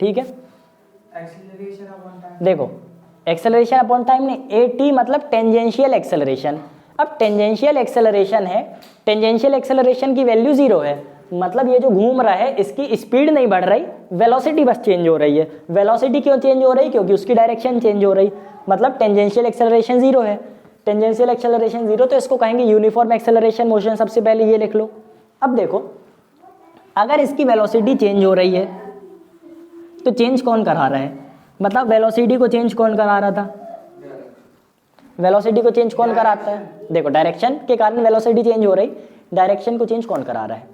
ठीक है, एक्सीलरेशन अपॉन टाइम, देखो एक्सेलरेशन अपॉन टाइम नहीं, at मतलब टेंजेंशियल एक्सेलरेशन। अब टेंजेंशियल एक्सेलरेशन है, टेंजेंशियल एक्सेलरेशन की वैल्यू 0 है, मतलब ये जो घूम रहा है इसकी स्पीड नहीं बढ़ रही, वेलोसिटी बस चेंज हो रही है। वेलोसिटी क्यों चेंज हो रही? क्योंकि उसकी डायरेक्शन चेंज हो रही, मतलब टेंजेंशियल एक्सेलरेशन 0 है। टेंजेंशियल एक्सेलरेशन 0 तो इसको कहेंगे यूनिफॉर्म एक्सेलरेशन मोशन। सबसे पहले ये लिख लो। अब देखो अगर इसकी वेलोसिटी चेंज हो रही है तो चेंज कौन करा रहा है, मतलब वेलोसिटी को चेंज कौन करा रहा था, वेलोसिटी को चेंज कौन कराता है, देखो डायरेक्शन के कारण वेलोसिटी चेंज हो रही, डायरेक्शन को चेंज कौन करा रहा है,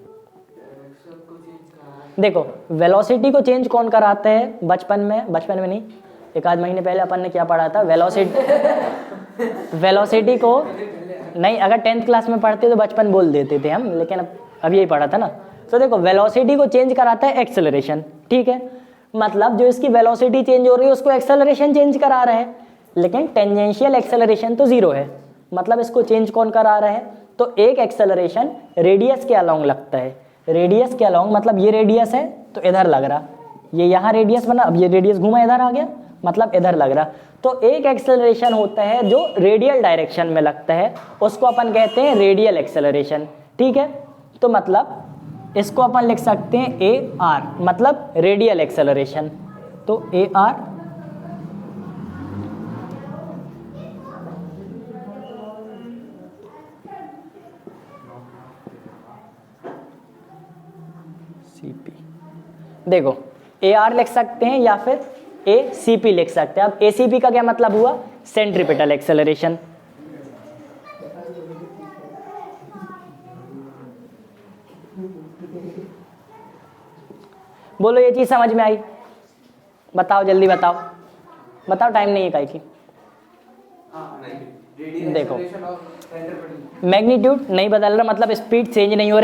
देखो वेलोसिटी को चेंज कौन कराता है, बचपन में नहीं, एक आध महीने पहले अपन ने क्या पढ़ा था, वेलोसिटी को नहीं, अगर 10th क्लास में पढ़ते तो बचपन बोल देते थे हम, लेकिन अब यही पढ़ा था ना। तो देखो वेलोसिटी को चेंज कराता है एक्सेलरेशन, ठीक है, मतलब जो इसकी वेलोसिटी चेंज हो रही है उसको एक्सेलरेशन चेंज करा रहा है, लेकिन टेंजेंशियल एक्सेलरेशन तो जीरो है, मतलब इसको चेंज कौन करा रहा है, तो एक एक्सेलरेशन रेडियस के अलोंग लगता है, रेडियस के अलोंग मतलब ये रेडियस है तो इधर लग रहा, ये यहाँ रेडियस बना, अब ये रेडियस घूमा इधर आ गया, मतलब इधर लग रहा, तो एक एक्सेलरेशन होता है जो रेडियल डायरेक्शन में लगता है, उसको अपन कहते हैं रेडियल एक्सेलरेशन, ठीक है। तो मतलब इसको अपन लिख सकते हैं ए आर, मतलब रेडियल एक्सेलरेशन, तो ए आर सीपी, देखो ए आर लिख सकते हैं या फिर ए सी पी लिख सकते हैं। अब ए सी पी का क्या मतलब हुआ, सेंट्रीपिटल एक्सेलरेशन, बोलो ये चीज समझ में आई, बताओ जल्दी बताओ, टाइम नहीं है काहे की। देखो मैग्नीट्यूड नहीं बदल रहा, मतलब स्पीड चेंज नहीं हो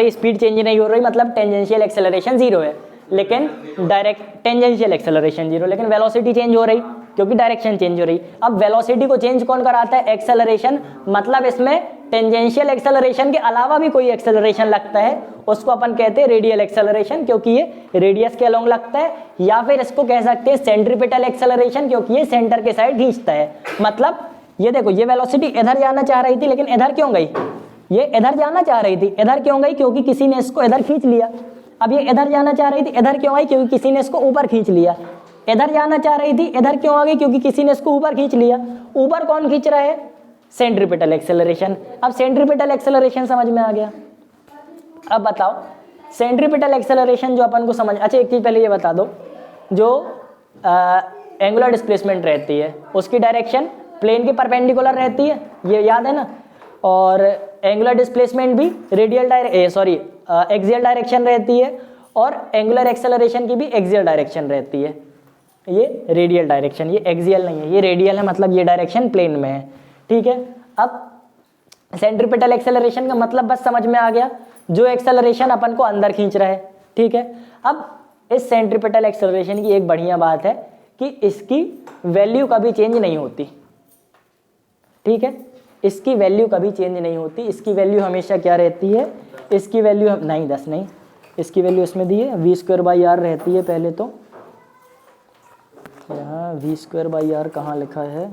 रही, मतलब टेंजेंशियल एक्सेलरेशन जीरो है, लेकिन डायरेक्ट टेंजेंशियल एक्सेलरेशन जीरो, लेकिन वेलोसिटी चेंज हो रही क्योंकि डायरेक्शन चेंज हो रही। अब वेलोसिटी को चेंज कौन कराता है, एक्सेलरेशन, मतलब इसमें टेंजेंशियल एक्सेलरेशन के अलावा भी कोई एक्सेलरेशन लगता है, उसको अपन कहते हैं रेडियल एक्सेलरेशन, क्योंकि ये रेडियस के अलोंग लगता है, या फिर इसको कह सकते हैं सेंट्रीपिटल एक्सेलरेशन, क्योंकि ये सेंटर के साइड खींचता है। मतलब ये देखो ये वेलोसिटी इधर जाना चाह रही थी, लेकिन इधर क्यों गई, ये इधर जाना चाह रही थी, इधर क्यों गई, क्योंकि किसी ने इसको इधर खींच लिया। अब ये इधर जाना चाह रही थी, इधर क्यों आई, क्योंकि किसी ने इसको ऊपर खींच लिया। इधर जाना चाह रही थी, इधर क्यों आ गई, क्योंकि किसी ने इसको ऊपर खींच लिया। ऊपर कौन खींच रहा है, सेंट्रीपिटल एक्सेलरेशन। अब सेंट्रीपिटल एक्सेलरेशन समझ में आ गया। अब बताओ सेंट्रीपिटल एक्सेलरेशन जो अपन को समझ, अच्छा एक चीज पहले ये बता दो, जो एंगुलर डिस्प्लेसमेंट रहती है उसकी डायरेक्शन प्लेन के परपेंडिकुलर रहती है, ये याद है ना, और एंगुलर डिस्प्लेसमेंट भी एक्सियल डायरेक्शन रहती है, और एंगुलर एक्सेलरेशन की भी एक्सियल डायरेक्शन रहती है। ये रेडियल डायरेक्शन, ये एक्सियल नहीं है, ये रेडियल है, मतलब ये डायरेक्शन प्लेन में है, ठीक है। अब सेंट्रीपिटल एक्सेलरेशन का मतलब बस समझ में आ गया, जो एक्सेलरेशन अपन को अंदर खींच रहा है, ठीक है। अब इस सेंट्रीपिटल एक्सेलरेशन की एक बढ़िया बात है कि इसकी वैल्यू कभी चेंज नहीं होती, ठीक है, इसकी वैल्यू कभी चेंज नहीं होती, इसकी वैल्यू हमेशा क्या रहती है, इसकी वैल्यू नहीं 10 नहीं, इसकी वैल्यू इसमें दी है v²/r रहती है। पहले तो यहाँ v²/r कहाँ लिखा है,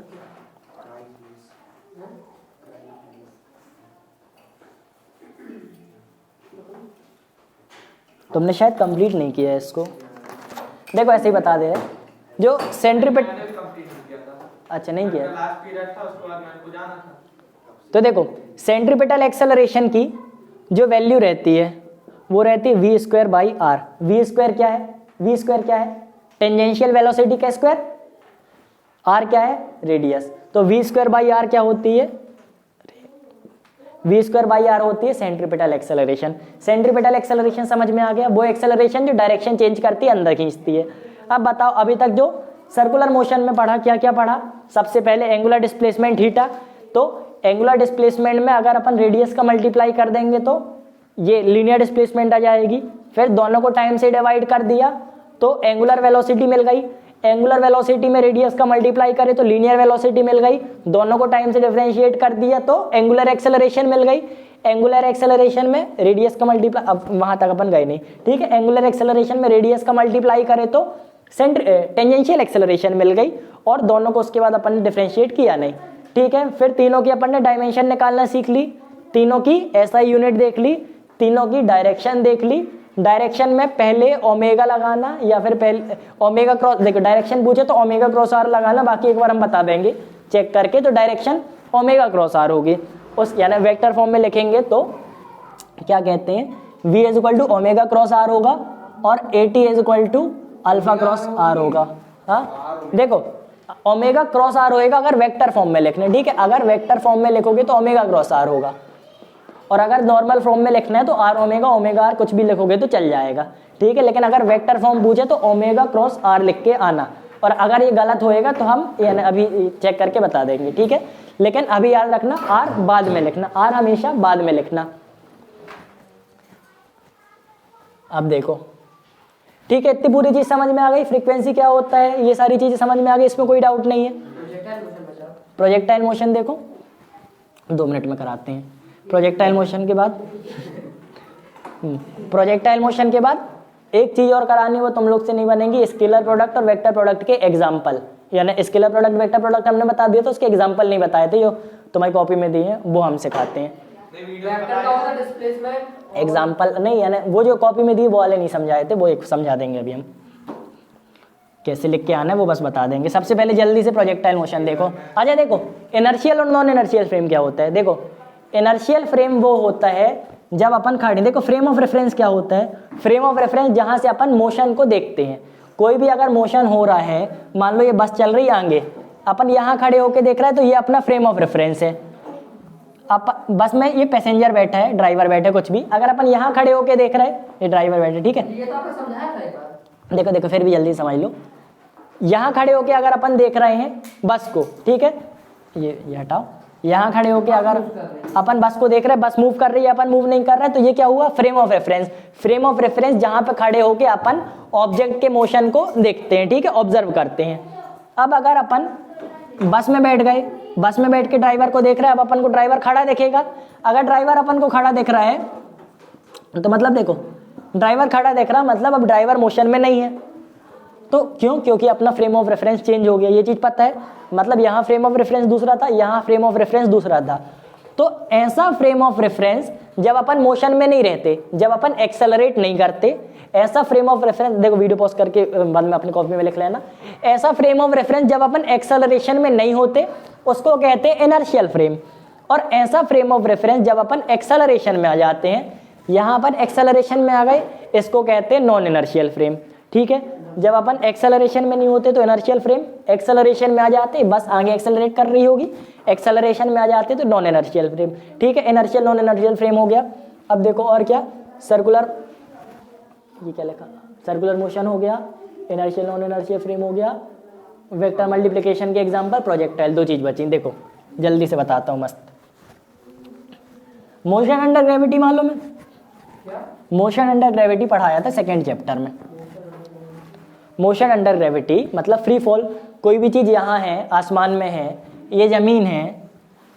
तुमने शायद कंप्लीट नहीं किया है इसको, देखो ऐसे ही बता दे रहे, जो सेंट्रीपिटल, अच्छा नहीं किया, लास्ट पीरियड था उसके बाद मेरे को जाना था। तो देखो सेंट्रीपिटल एक्सेलरेशन की जो वैल्यू रहती है वो रहती है v²/r। v² क्या है, v² क्या है, टेंजेंशियल वेलोसिटी का स्क्वायर, r क्या है, रेडियस, तो v²/r क्या होती है, v²/r होती है सेंट्रीपिटल एक्सेलरेशन। सेंट्रीपिटल एक्सेलरेशन समझ में आ गया, वो एक्सेलरेशन जो डायरेक्शन चेंज करती है, अंदर खींचती है। अब बताओ अभी तक जो सर्कुलर मोशन में पढ़ा, क्या क्या पढ़ा, सबसे पहले एंगुलर डिस्प्लेसमेंट थीटा, तो एंगुलर डिस्प्लेसमेंट में अगर अपन रेडियस का मल्टीप्लाई कर देंगे तो ये लीनियर डिस्प्लेसमेंट आ जाएगी, फिर दोनों को टाइम से डिवाइड कर दिया तो एंगुलर वेलोसिटी मिल गई, एंगुलर वेलोसिटी में रेडियस का मल्टीप्लाई करे तो लीनियर वेलोसिटी मिल गई, दोनों को टाइम से डिफरेंशिएट कर दिया तो एंगुलर एक्सेलरेशन मिल गई। एंगुलर एक्सेलरेशन में रेडियस का मल्टीप्लाई, अब वहां तक अपन गए नहीं, ठीक है, एंगुलर एक्सेलरेशन में रेडियस का मल्टीप्लाई करे तो टेंजेंशियल एक्सेलरेशन मिल गई, और दोनों को उसके बाद अपन ने डिफरेंशिएट किया नहीं, ठीक है। फिर तीनों की अपन ने डायमेंशन निकालना सीख ली, तीनों की एसआई यूनिट देख ली, तीनों की डायरेक्शन देख ली। डायरेक्शन में पहले ओमेगा लगाना या फिर पहले ओमेगा क्रॉस, देखो डायरेक्शन पूछे तो ओमेगा क्रॉस आर लगाना, बाकी एक बार हम बता देंगे चेक करके, तो डायरेक्शन ओमेगा क्रॉस आर होगी, उस यानी वेक्टर फॉर्म में लिखेंगे तो क्या कहते हैं, v is equal to omega cross R होगा और at is equal to alpha cross R होगा। हाँ देखो ओमेगा क्रॉस आर होएगा अगर वेक्टर फॉर्म में लिखना है, ठीक है, अगर वेक्टर फॉर्म में लिखोगे तो ओमेगा क्रॉस आर होगा, और अगर नॉर्मल फॉर्म में लिखना है तो आर ओमेगा आर कुछ भी लिखोगे तो चल जाएगा, ठीक है। लेकिन अगर वेक्टर फॉर्म पूछे तो ओमेगा क्रॉस आर लिख के आना, और अगर ये गलत होएगा तो हम यानी अभी चेक करके बता देंगे, ठीक है। लेकिन अभी याद रखना आर बाद में लिखना, आर हमेशा बाद में लिखना। अब देखो ठीक है, इतनी पूरी चीज समझ में आ गई, फ्रीक्वेंसी क्या होता है, ये सारी चीजें समझ में आ गई, इसमें कोई डाउट नहीं है। प्रोजेक्टाइल मोशन देखो 2 मिनट में कराते हैं। प्रोजेक्टाइल मोशन के बाद प्रोजेक्टाइल मोशन के बाद एक चीज और करानी, वो तुम लोग से नहीं बनेगी, स्केलर प्रोडक्ट और वेक्टर प्रोडक्ट के एग्जाम्पल, यानी स्केलर प्रोडक्ट वेक्टर प्रोडक्ट हमने बता दिया, तो उसके एग्जाम्पल नहीं बताए थे, जो तुम्हारी कॉपी में दिए हैं वो हम सिखाते हैं। एग्जाम्पल नहीं, यानी वो जो कॉपी में दी वो वाले नहीं समझाए थे, वो एक समझा देंगे अभी हम, कैसे लिख के आना है वो बस बता देंगे। सबसे पहले जल्दी से प्रोजेक्टाइल मोशन देखो। अच्छा देखो इनर्शियल और नॉन इनर्शियल फ्रेम क्या होता है। देखो इनर्शियल फ्रेम वो होता है जब अपन खड़े, देखो फ्रेम ऑफ रेफरेंस क्या होता है, फ्रेम ऑफ रेफरेंस जहां से अपन मोशन को देखते हैं। कोई भी अगर मोशन हो रहा है, मान लो ये बस चल रही है आगे, अपन यहाँ खड़े होके देख रहे हैं तो ये अपना फ्रेम ऑफ रेफरेंस है। अब बस में ये पैसेंजर बैठा है, ड्राइवर बैठे, कुछ भी, अगर अपन यहाँ खड़े होके देख रहे हैं ये ड्राइवर बैठे, ठीक है, ये तो आपने समझाया था एक बार। देखो देखो फिर भी जल्दी समझ लो। यहाँ खड़े होके अगर अपन देख रहे हैं बस को, ठीक है, ये हटाओ, यहाँ खड़े होके अगर अपन बस को देख रहे हैं, बस मूव कर रही है, अपन मूव नहीं कर रहे हैं, तो ये क्या हुआ, frame of reference. Frame of reference जहाँ पे खड़े होके अपन ऑब्जेक्ट के मोशन को देखते हैं, ठीक है, ऑब्जर्व करते हैं। अब अगर अपन बस में बैठ गए, बस में बैठ के ड्राइवर को देख रहे हैं, अब अपन को ड्राइवर खड़ा दिखेगा। अगर ड्राइवर अपन को खड़ा दिख रहा है तो मतलब देखो ड्राइवर खड़ा दिख रहा, मतलब अब ड्राइवर मोशन में नहीं है, तो क्यों, क्योंकि अपना फ्रेम ऑफ रेफरेंस चेंज हो गया, ये चीज पता है। मतलब यहाँ फ्रेम ऑफ रेफरेंस दूसरा था, यहाँ फ्रेम ऑफ रेफरेंस दूसरा था। तो ऐसा फ्रेम ऑफ रेफरेंस जब अपन मोशन में नहीं रहते, जब अपन एक्सेलरेट नहीं करते, ऐसा फ्रेम ऑफ रेफरेंस, देखो वीडियो पॉज करके बाद में अपनी कॉपी में लिख लेना, ऐसा फ्रेम ऑफ रेफरेंस जब अपन एक्सेलरेशन में नहीं होते उसको कहते हैं इनर्शियल फ्रेम। और ऐसा फ्रेम ऑफ रेफरेंस जब अपन एक्सेलरेशन में आ जाते हैं, यहाँ पर एक्सेलरेशन में आ गए, इसको कहते हैं नॉन इनर्शियल फ्रेम, ठीक है। जब अपन एक्सेलरेशन में नहीं होते तो इनर्शियल फ्रेम, एक्सेलरेशन में आ जाते बस आगे एक्सेलरेट कर रही होगी, एक्सेलरेशन में आ जाते तो नॉन इनर्शियल फ्रेम, ठीक है। इनर्शियल नॉन इनर्शियल फ्रेम हो गया। अब देखो और क्या, सर्कुलर, ये क्या लिखा, सर्कुलर मोशन हो गया, इनर्शियल नॉन इनर्शियल फ्रेम हो गया, वेक्टर मल्टीप्लिकेशन के एग्जांपल, प्रोजेक्टाइल, 2 चीज बची। देखो जल्दी से बताता हूँ मस्त। मोशन अंडर ग्रेविटी मालूम है, मोशन अंडर ग्रेविटी पढ़ाया था 2nd चैप्टर में। मोशन अंडर ग्रेविटी मतलब फ्री फॉल, कोई भी चीज़ यहाँ है, आसमान में है, ये ज़मीन है,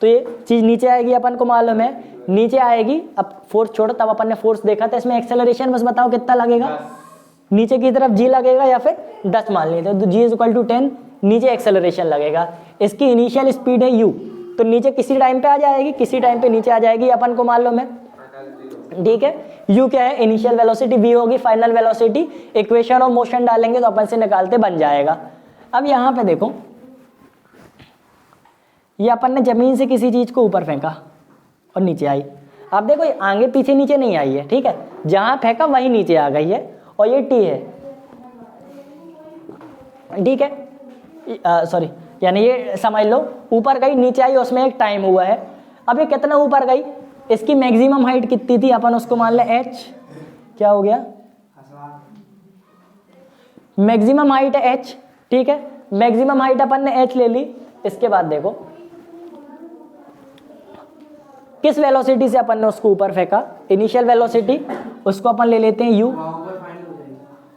तो ये चीज़ नीचे आएगी, अपन को मालूम है नीचे आएगी। अब फोर्स छोड़ो, तब अपन ने फोर्स देखा था, इसमें एक्सेलरेशन बस बताओ कितना लगेगा, नीचे की तरफ g लगेगा या फिर 10 मान लेते हैं, तो g = 10, नीचे एक्सेलरेशन लगेगा। इसकी इनिशियल स्पीड है u, तो नीचे किसी टाइम पे आ जाएगी, किसी टाइम पे नीचे आ जाएगी, अपन को मालूम है, ठीक है। u क्या है, इनिशियल वेलोसिटी, v होगी final velocity. Equation of motion डालेंगे तो अपन से निकालते बन जाएगा। अब यहाँ पे देखो, ये अपन ने जमीन से किसी चीज को ऊपर फेंका और नीचे आई। अब देखो ये आगे पीछे नीचे नहीं आई है, ठीक है, जहां फेंका वही नीचे आ गई है, और ये t है, ठीक है, सॉरी, यानी ये समझ लो ऊपर गई नीचे आई, उसमें एक टाइम हुआ है। अब ये कितना ऊपर गई, इसकी मैक्सिमम हाइट कितनी थी, अपन उसको मान ले h, क्या हो गया, मैक्सिमम हाइट है h, ठीक है, मैक्सिमम हाइट अपन ने h ले ली। इसके बाद देखो किस वेलोसिटी से अपन ने उसको ऊपर फेंका, इनिशियल वेलोसिटी, उसको अपन ले लेते हैं u,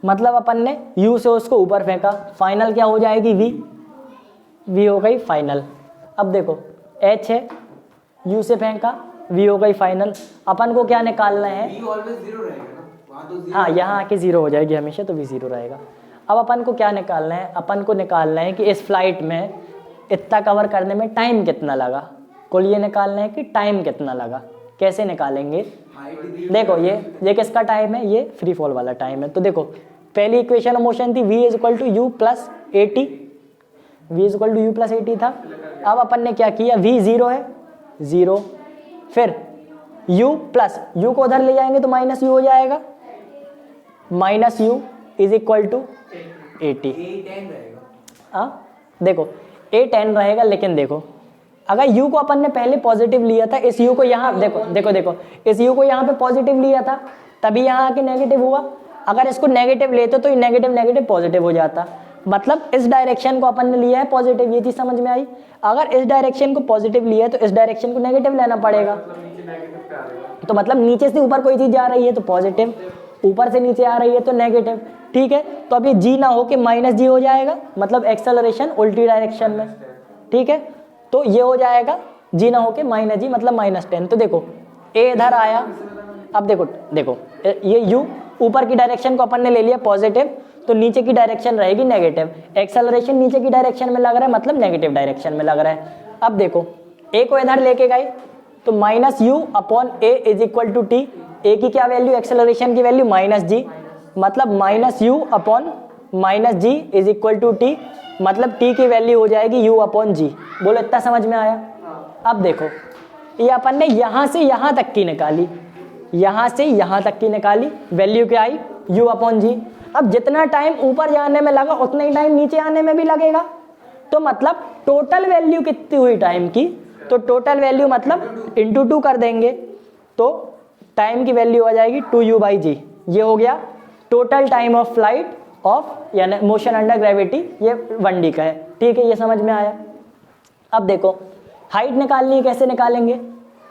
मतलब अपन ने u से उसको ऊपर फेंका, फाइनल क्या हो जाएगी v हो गई फाइनल। अब देखो h है, u से फेंका, v हो गई फाइनल। अपन को क्या निकालना है, हाँ यहाँ आके 0 हो जाएगी हमेशा, तो v 0 रहेगा। अब अपन को क्या निकालना है, अपन को निकालना है कि इस फ्लाइट में इतना कवर करने में टाइम कितना लगा, कुल ये निकालना है कि टाइम कितना लगा। कैसे निकालेंगे, देखो ये किसका टाइम है, ये फ्री फॉल वाला टाइम है। तो देखो पहली इक्वेशन ऑफ मोशन थी v = u + at, v = u + at था। अब अपन ने क्या किया, v 0 है, 0, फिर u प्लस u को उधर ले जाएंगे तो माइनस u हो जाएगा, minus u is equal to 80। हाँ देखो a 10 रहेगा, लेकिन देखो अगर u को अपन ने पहले पॉजिटिव लिया था, इस u को यहाँ देखो इस u को यहाँ पे पॉजिटिव लिया था तभी यहाँ आके नेगेटिव हुआ। अगर इसको नेगेटिव लेते तो ये नेगेटिव नेगेटिव पॉजिटिव हो जाता, मतलब इस डायरेक्शन को अपन ने लिया है पॉजिटिव। ये चीज समझ में आई? अगर इस डायरेक्शन को पॉजिटिव लिया है तो इस डायरेक्शन को नेगेटिव लेना पड़ेगा। तो मतलब नीचे से ऊपर कोई चीज जा रही है तो पॉजिटिव, ऊपर से नीचे आ रही है तो नेगेटिव, ठीक है। तो अब ये जी ना हो के माइनस जी हो जाएगा, मतलब एक्सेलरेशन उल्टी डायरेक्शन में, ठीक है। तो ये हो जाएगा जी ना हो के माइनस जी, मतलब -10। तो देखो ए इधर आया, अब देखो ये u ऊपर की डायरेक्शन को अपन ने ले लिया पॉजिटिव, तो नीचे की डायरेक्शन रहेगी नेगेटिव। एक्सेलरेशन नीचे की डायरेक्शन में लग रहा है, मतलब नेगेटिव डायरेक्शन में लग रहा है। अब देखो a को इधर लेके गए तो -u/a is equal to T. A की क्या वैल्यू, एक्सेलरेशन की वैल्यू -g, मतलब -u/g is equal to T, मतलब t की वैल्यू हो जाएगी u/g। बोलो इतना समझ में आया? अब देखो ये अपन ने यहाँ से यहाँ तक की निकाली, यहाँ से यहाँ तक की निकाली, वैल्यू क्या आई u/g। अब जितना टाइम ऊपर जाने में लगा उतना ही टाइम नीचे आने में भी लगेगा, तो मतलब टोटल वैल्यू कितनी हुई टाइम की, तो टोटल वैल्यू मतलब इंटू 2 कर देंगे तो टाइम की वैल्यू आ जाएगी 2u/g। ये हो गया total time of flight of यानी मोशन अंडर ग्रेविटी, ये 1D का है, ठीक है। ये समझ में आया? अब देखो हाइट निकालनी है, कैसे निकालेंगे?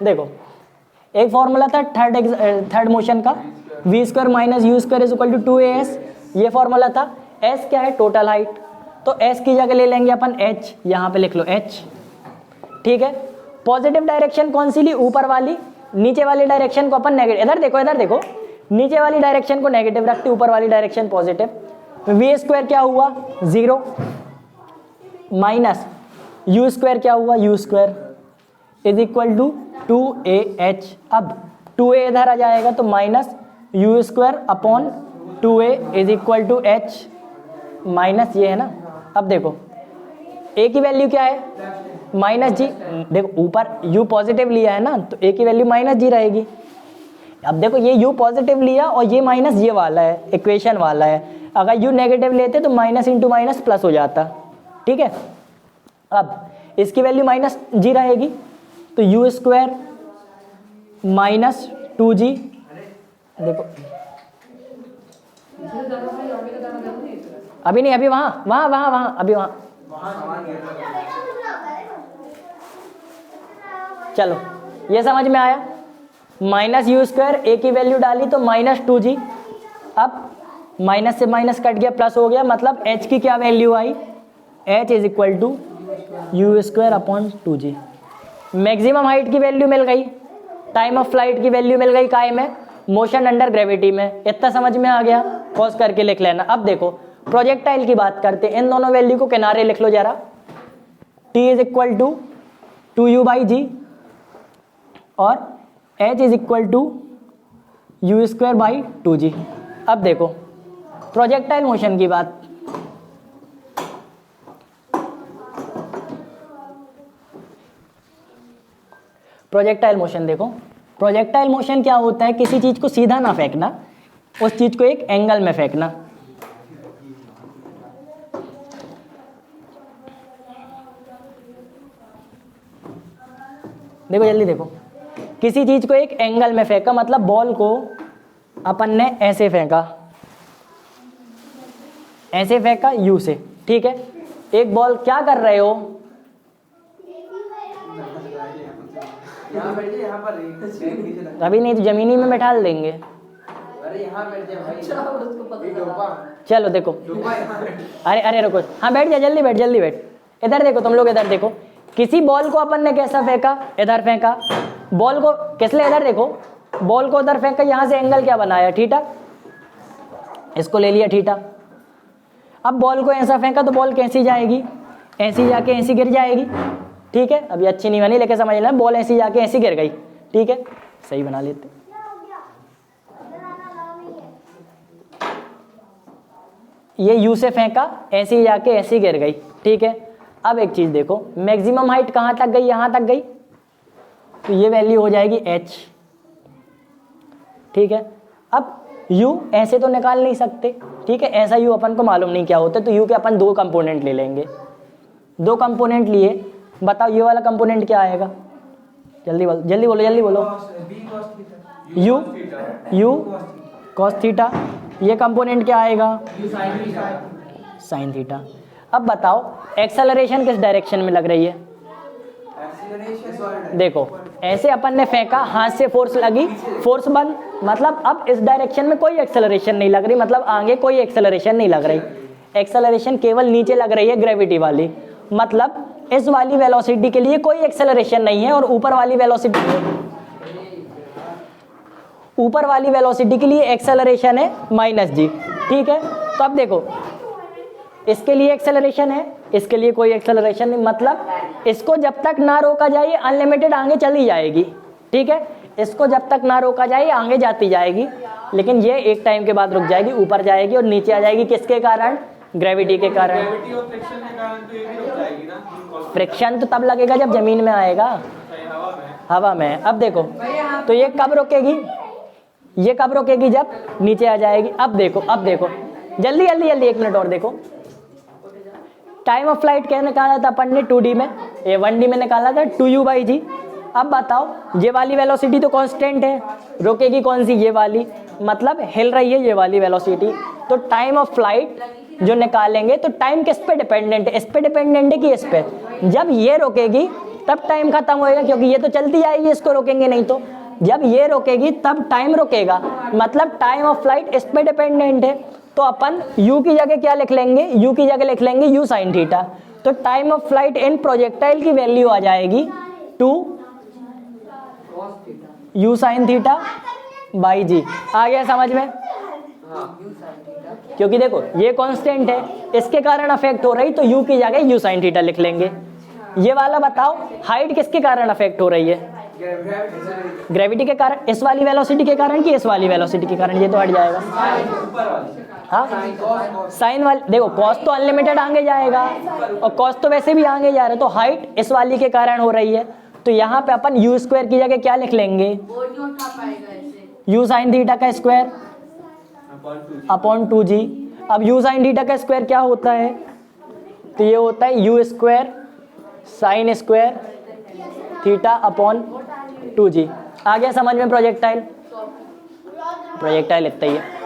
देखो एक फॉर्मूला था थर्ड मोशन का, v² - u² is equal to 2as, ये फॉर्मूला था। s क्या है, टोटल हाइट, तो s की जगह ले लेंगे अपन h, यहाँ पे लिख लो h, ठीक है। पॉजिटिव डायरेक्शन कौन सी ली, ऊपर वाली। नीचे वाली डायरेक्शन को अपन नेगेटिव, इधर देखो नीचे वाली डायरेक्शन को नेगेटिव रखते, ऊपर वाली डायरेक्शन पॉजिटिव। v² क्या हुआ 0 माइनस u² क्या हुआ u² is equal to 2ah। अब 2a इधर आ जाएगा तो minus u²/2a is equal to h, minus ये है ना। अब देखो a की वैल्यू क्या है -g, देखो ऊपर u पॉजिटिव लिया है ना तो a की वैल्यू -g रहेगी। अब देखो ये u पॉजिटिव लिया और ये माइनस ये वाला है, इक्वेशन वाला है। अगर u नेगेटिव लेते तो माइनस इंटू माइनस प्लस हो जाता, ठीक है। अब इसकी वैल्यू -g रहेगी तो u² - 2g, देखो अभी नहीं, अभी वहाँ अभी वहाँ चलो ये समझ में आया। -u², a की वैल्यू डाली तो -2g, अब माइनस से माइनस कट गया, प्लस हो गया, मतलब h की क्या वैल्यू आई, h is equal to u²/2g। Maximum height की वैल्यू मिल गई, टाइम ऑफ फ्लाइट की वैल्यू मिल गई, काय में, मोशन अंडर ग्रेविटी में। इतना समझ में आ गया, पॉज करके लिख लेना। अब देखो प्रोजेक्टाइल की बात करते हैं, इन दोनों वैल्यू को किनारे लिख लो जरा। t is equal to 2u/g और h is equal to u²/2g। अब देखो प्रोजेक्टाइल मोशन की बात, प्रोजेक्टाइल मोशन देखो, प्रोजेक्टाइल मोशन क्या होता है, किसी चीज को सीधा ना फेंकना, उस चीज को एक एंगल में फेंकना। देखो जल्दी देखो, किसी चीज को एक एंगल में फेंका, मतलब बॉल को अपन ने ऐसे फेंका, ऐसे फेंका यू से, ठीक है। एक बॉल क्या कर रहे हो, अभी नहीं तो जमीनी में बैठा देंगे। अरे यहाँ बैठ जा भाई, चलो देखो, अरे रुको, हाँ बैठ जा, जल्दी बैठ। इधर देखो तुम लोग, इधर देखो, किसी बॉल को अपन ने कैसा फेंका, इधर फेंका। बॉल को किस लिए, इधर देखो, बॉल को इधर फेंका, यहाँ से एंगल क्या बनाया, थीटा, इसको ले लिया थीटा। अब बॉल को ऐसा फेंका तो बॉल कैसी जाएगी, ऐसी जाके ऐसी गिर जाएगी, ठीक है। अभी अच्छी नहीं बनी लेकिन समझ लेना, बॉल ऐसी जाके ऐसी गिर गई, ठीक है, सही बना लेते। ये यू से फेंका, ऐसी जाके ऐसी गिर गई, ठीक है। अब एक चीज देखो, मैक्सिमम हाइट कहाँ तक गई, यहाँ तक गई, तो ये वैल्यू हो जाएगी h, ठीक है। अब u ऐसे तो निकाल नहीं सकते, ठीक है, ऐसा u अपन को मालूम नहीं क्या होता है, तो u के अपन 2 कंपोनेंट ले लेंगे। 2 कंपोनेंट लिए, बताओ ये वाला कंपोनेंट क्या आएगा, जल्दी बोलो जल्दी बोलो जल्दी बोलो। u cos थीटा, ये कंपोनेंट क्या आएगा, sin थीटा। अब बताओ एक्सेलरेशन किस डायरेक्शन में लग रही है, देखो ऐसे अपन ने फेंका, हाथ से फोर्स लगी, फोर्स बंद, मतलब अब इस डायरेक्शन में कोई एक्सेलरेशन नहीं लग रही, मतलब आगे कोई एक्सेलरेशन नहीं लग रही, एक्सेलरेशन केवल नीचे लग रही है ग्रेविटी वाली, मतलब इस वाली वेलोसिटी के लिए कोई एक्सेलरेशन नहीं है, और ऊपर वाली वेलोसिटी के लिए एक्सेलरेशन है -g, ठीक है। तो अब देखो इसके लिए एक्सेलरेशन है, इसके लिए कोई एक्सेलरेशन नहीं, मतलब इसको जब तक ना रोका जाए अनलिमिटेड आगे चली जाएगी, ठीक है, इसको जब तक ना रोका जाए आगे जाती जाएगी, लेकिन ये एक टाइम के बाद रुक जाएगी, ऊपर जाएगी और नीचे आ जाएगी, किसके कारण, ग्रेविटी के कारण। ग्रेविटी और फ्रिक्शन के कारण तो ये भी रुक जाएगी ना। फ्रिक्शन तो तब लगेगा जब जमीन में आएगा, हवा में। अब देखो तो ये कब रुकेगी, ये कब रुकेगी, जब नीचे आ जाएगी। अब देखो जल्दी जल्दी जल्दी 1 मिनट और देखो, टाइम ऑफ फ्लाइट क्या निकाला था अपन ने 2D में, ये 1D में निकाला था 2u/g। अब बताओ ये वाली वेलोसिटी तो कांस्टेंट है, रुकेगी कौन सी, ये वाली, मतलब हिल रही है ये वाली वेलोसिटी, तो टाइम ऑफ फ्लाइट जो निकालेंगे तो टाइम किस पे डिपेंडेंट है, इस पे डिपेंडेंट है कि इस पे, जब ये रुकेगी तब टाइम खत्म होएगा, क्योंकि ये तो चलती जाएगी, इसको रोकेंगे नहीं, तो जब ये रुकेगी तब टाइम रुकेगा, मतलब टाइम ऑफ फ्लाइट इस पे डिपेंडेंट है। तो अपन u की जगह क्या लिख लेंगे, u की जगह लिख लेंगे u sin थीटा, तो time of flight in projectile की वैल्यू आ जाएगी 2 u sin theta by g। आ गया समझ में, क्योंकि देखो ये कांस्टेंट है, इसके कारण अफेक्ट हो रही, तो u की जगह u sin थीटा लिख लेंगे। ये वाला बताओ हाइट किसके कारण अफेक्ट हो रही है, ग्रेविटी के कारण, इस वाली वेलोसिटी के कारण कि इस वाली वेलोसिटी के कारण, ये तो हट जाएगा। हाँ साइन वाली, देखो कॉस तो अनलिमिटेड आगे जाएगा और कॉस तो वैसे भी आगे जा रहा है, तो हाइट इस वाली के कारण हो रही है, तो यहाँ पे अपन u स्क्वायर की जगह क्या लिख लेंगे, u sin थीटा का स्क्वायर अपॉन 2g। अब u sin थीटा का स्क्वायर क्या होता है, तो ये होता है u square sine square theta upon 2g। आ गया समझ में प्रोजेक्टाइल इतना ही है।